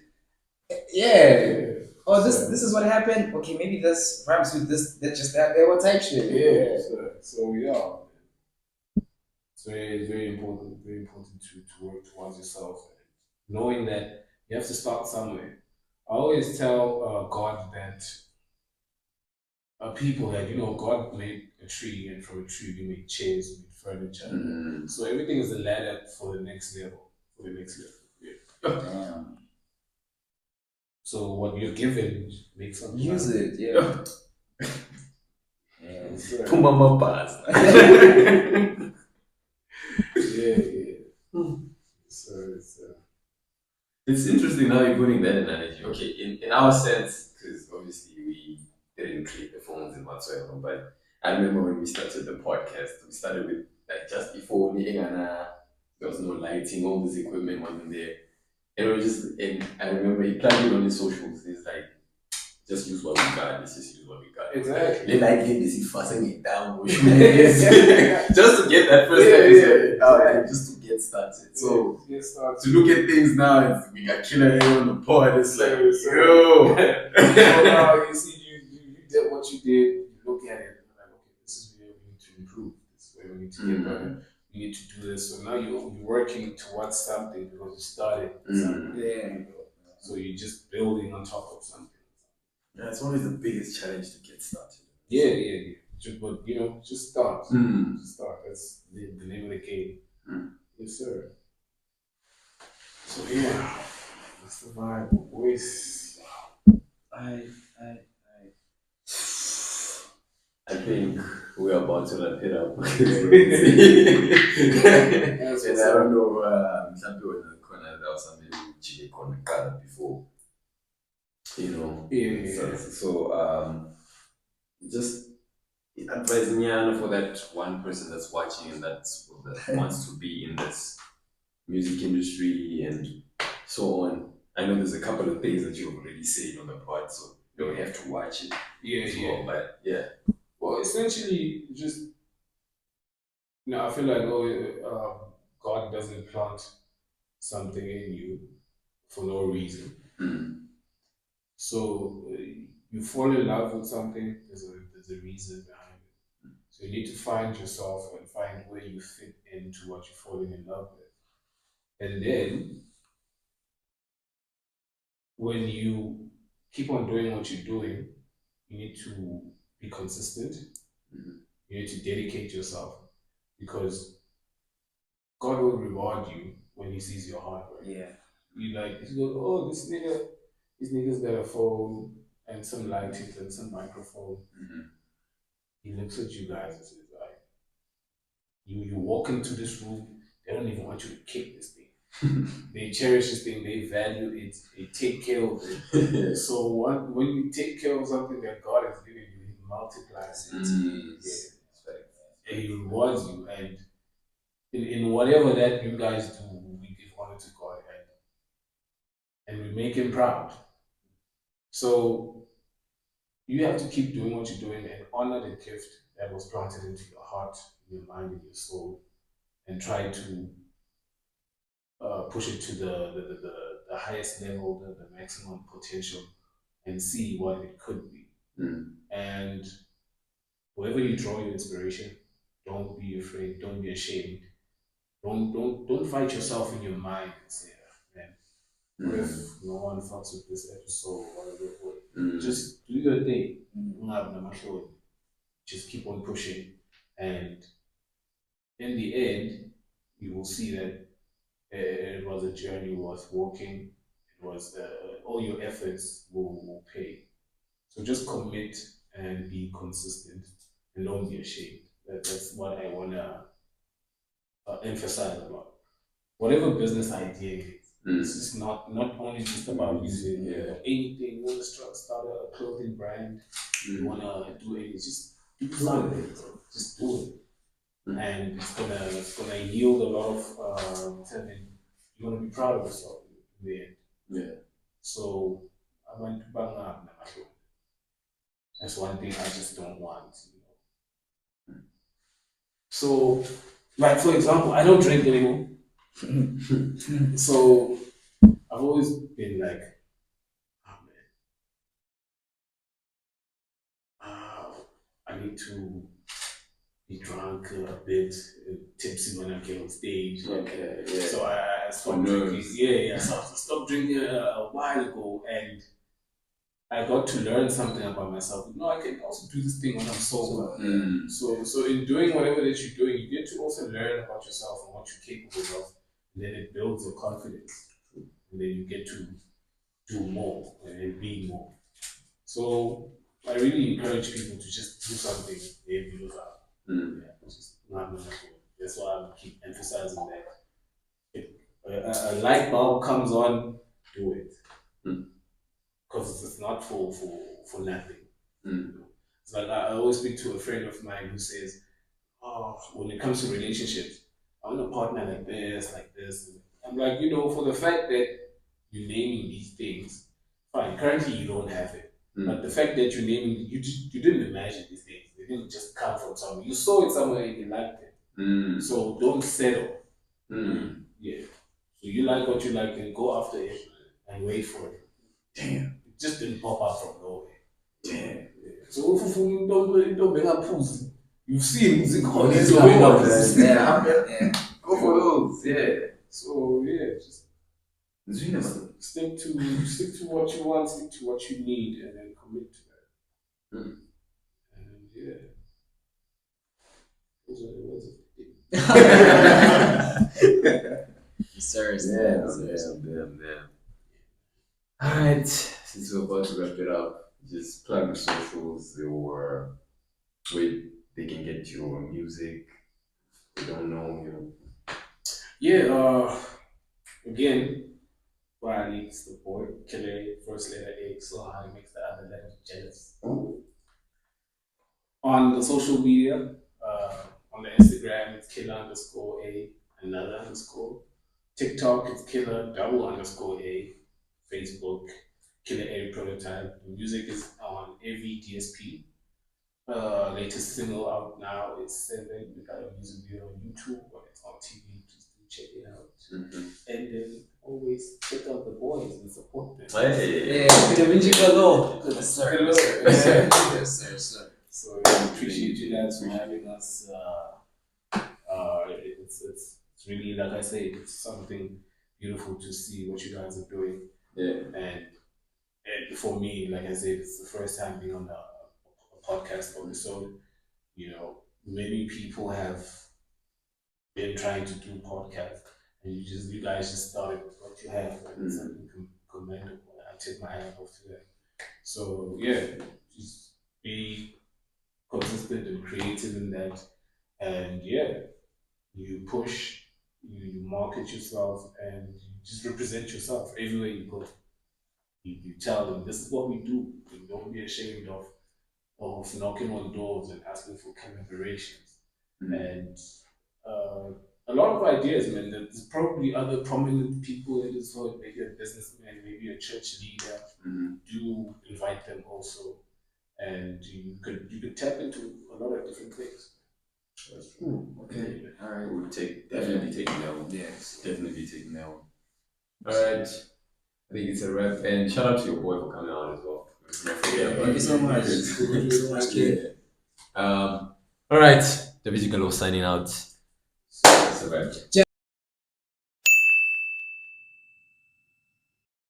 Yeah. Oh, this is what happened. Okay, maybe this rhymes with this. That just that. What type shit? Yeah. So yeah. It's very important. Very important to work towards yourself, knowing that you have to start somewhere. I always tell God that people that God made a tree, and from a tree we make chairs, we make furniture. So everything is a ladder for the next level. Yeah. Damn. So what you're given, make something. Use it. Yeah. Yeah. Pumama pass. Yeah. So It's interesting now you're putting that analogy. Okay, in our sense, because obviously we didn't create the phones and whatsoever, but I remember when we started the podcast, we started with like just before meeting and there was no lighting, all this equipment wasn't there. And it was just, and I remember he plugged it on his socials. He's like, just use what we got. Let's just use what we got. Exactly. Then I get this, he's fussing it down. Just to get that first episode out there, just to get started. So, get started. to look at things now, we got Killer A on the pod. It's like, yo. So now you see, you did what you did. You look at it, and you're like, okay, this is where we need to improve. This is where we need to get better. We need to do this. So now you're working towards something because you started something. Yeah. So you're just building on top of something. Yeah, it's always the biggest challenge to get started. Yeah. But just start. Just start. That's the name of the game. Yes, sir. So yeah, that's the vibe, boys. I think we're about to wrap it up. That's And I don't know, some people in the corner, there was somebody who cheated on the card before. Yeah. So, just advising Yana for that one person that's watching and that wants to be in this music industry and so on. I know there's a couple of things that you've already said on the pod, so you don't have to watch it. Yeah. But yeah. Well, essentially, just I feel like God doesn't plant something in you for no reason. So you fall in love with something. There's a reason behind it. So you need to find yourself and find where you fit into what you're falling in love with, and then when you keep on doing what you're doing, you need to be consistent. You need to dedicate yourself because God will reward you when He sees your hard work. Yeah. You go, oh, this nigga's got a phone and some lighting and some microphone. He looks at you guys and says, like, you walk into this room, they don't even want you to kick this thing. They cherish this thing, they value it, they take care of it. So when you take care of something that God has given you, He multiplies it. And He rewards you. And in whatever that you guys do, we give honor to God and we make Him proud. So you have to keep doing what you're doing and honor the gift that was planted into your heart, your mind, and your soul, and try to push it to the highest level, the maximum potential, and see what it could be. And wherever you draw your inspiration, don't be afraid, don't be ashamed. Don't fight yourself in your mind and say, man, what if no one fucks with this episode? Just do your thing. Just keep on pushing. And in the end, you will see that it was a journey worth walking. It was all your efforts will pay. So just commit and be consistent and don't be ashamed. That's what I want to emphasize about. Whatever business idea it is, this is not only just about music. Anything, you want to start a clothing brand, you want to do anything, just do something. Just do it. And it's gonna yield a lot of return. You're gonna be proud of yourself in the end. Yeah. So I went to Bangla. That's one thing I just don't want. So, like for example, I don't drink anymore. So I've always been like, oh man, I need to be drunk a bit, tipsy when I get on stage. Okay, yeah. So I stopped drinking. Yeah. So I stopped drinking a while ago, and I got to learn something about myself. I can also do this thing when I'm sober. So in doing whatever that you're doing, you get to also learn about yourself and what you're capable of. And then it builds your confidence. And then you get to do more and be more. So I really encourage people to just do something they build up. Just not That's why I keep emphasizing that. If a light bulb comes on do it. Mm. Because it's not for nothing. Mm. It's like I always speak to a friend of mine who says, "Oh, when it comes to relationships, I want a partner like this, like this." I'm like, for the fact that you're naming these things, fine. Currently, you don't have it, but the fact that you're naming, you didn't imagine these things. They didn't just come from somewhere. You saw it somewhere and you liked it. So don't settle. Yeah. So you like what you like, and go after it and wait for it. Damn. It just didn't pop up from nowhere. Damn. Yeah. So if you don't bring up pussy, you've seen music Oh, it's yeah, going up. yeah. Go for those. Yeah. So yeah, just Zina, man. stick to what you want, stick to what you need, and then commit to that. Mm. And yeah, those are the words of the day. Damn. Alright, since we're about to wrap it up, just plug the socials or where they can get your music. They don't know. Yeah, again, Riley, it's the boy, Killer, first letter A, so how he makes the other letter jealous. On the social media, on the Instagram, it's killer underscore A, another underscore. TikTok, it's killer double underscore A. Facebook, killer A prototype. The music is on every DSP. Latest single out now is 7. We got a music video on YouTube, but it's on TV. Please do check it out. And then always check out the boys and support them. Hey. Yes, sir. So I appreciate you guys for having us. It's really, like I say, it's something beautiful to see what you guys are doing. Yeah. And for me, like I said, it's the first time being on a podcast episode. Many people have been trying to do podcasts, and you guys just started with what you have, and it's something commendable. I take my hat off to that. So yeah, just be consistent and creative in that, and yeah, you push, you market yourself, and you just represent yourself everywhere you go. You tell them this is what we do. And don't be ashamed of knocking on doors and asking for collaborations. And a lot of ideas, man. There's probably other prominent people in this world, maybe a businessman, maybe a church leader. Do invite them also, and you could tap into a lot of different things. That's true. Okay. All right. We'll definitely taking that one. Yes. Definitely taking that one. Alright. I think it's a wrap. And shout out to your boy for coming out as well. Thank you so much. Thank you so much, kid. Alright. The Physical signing out. It's a wrap.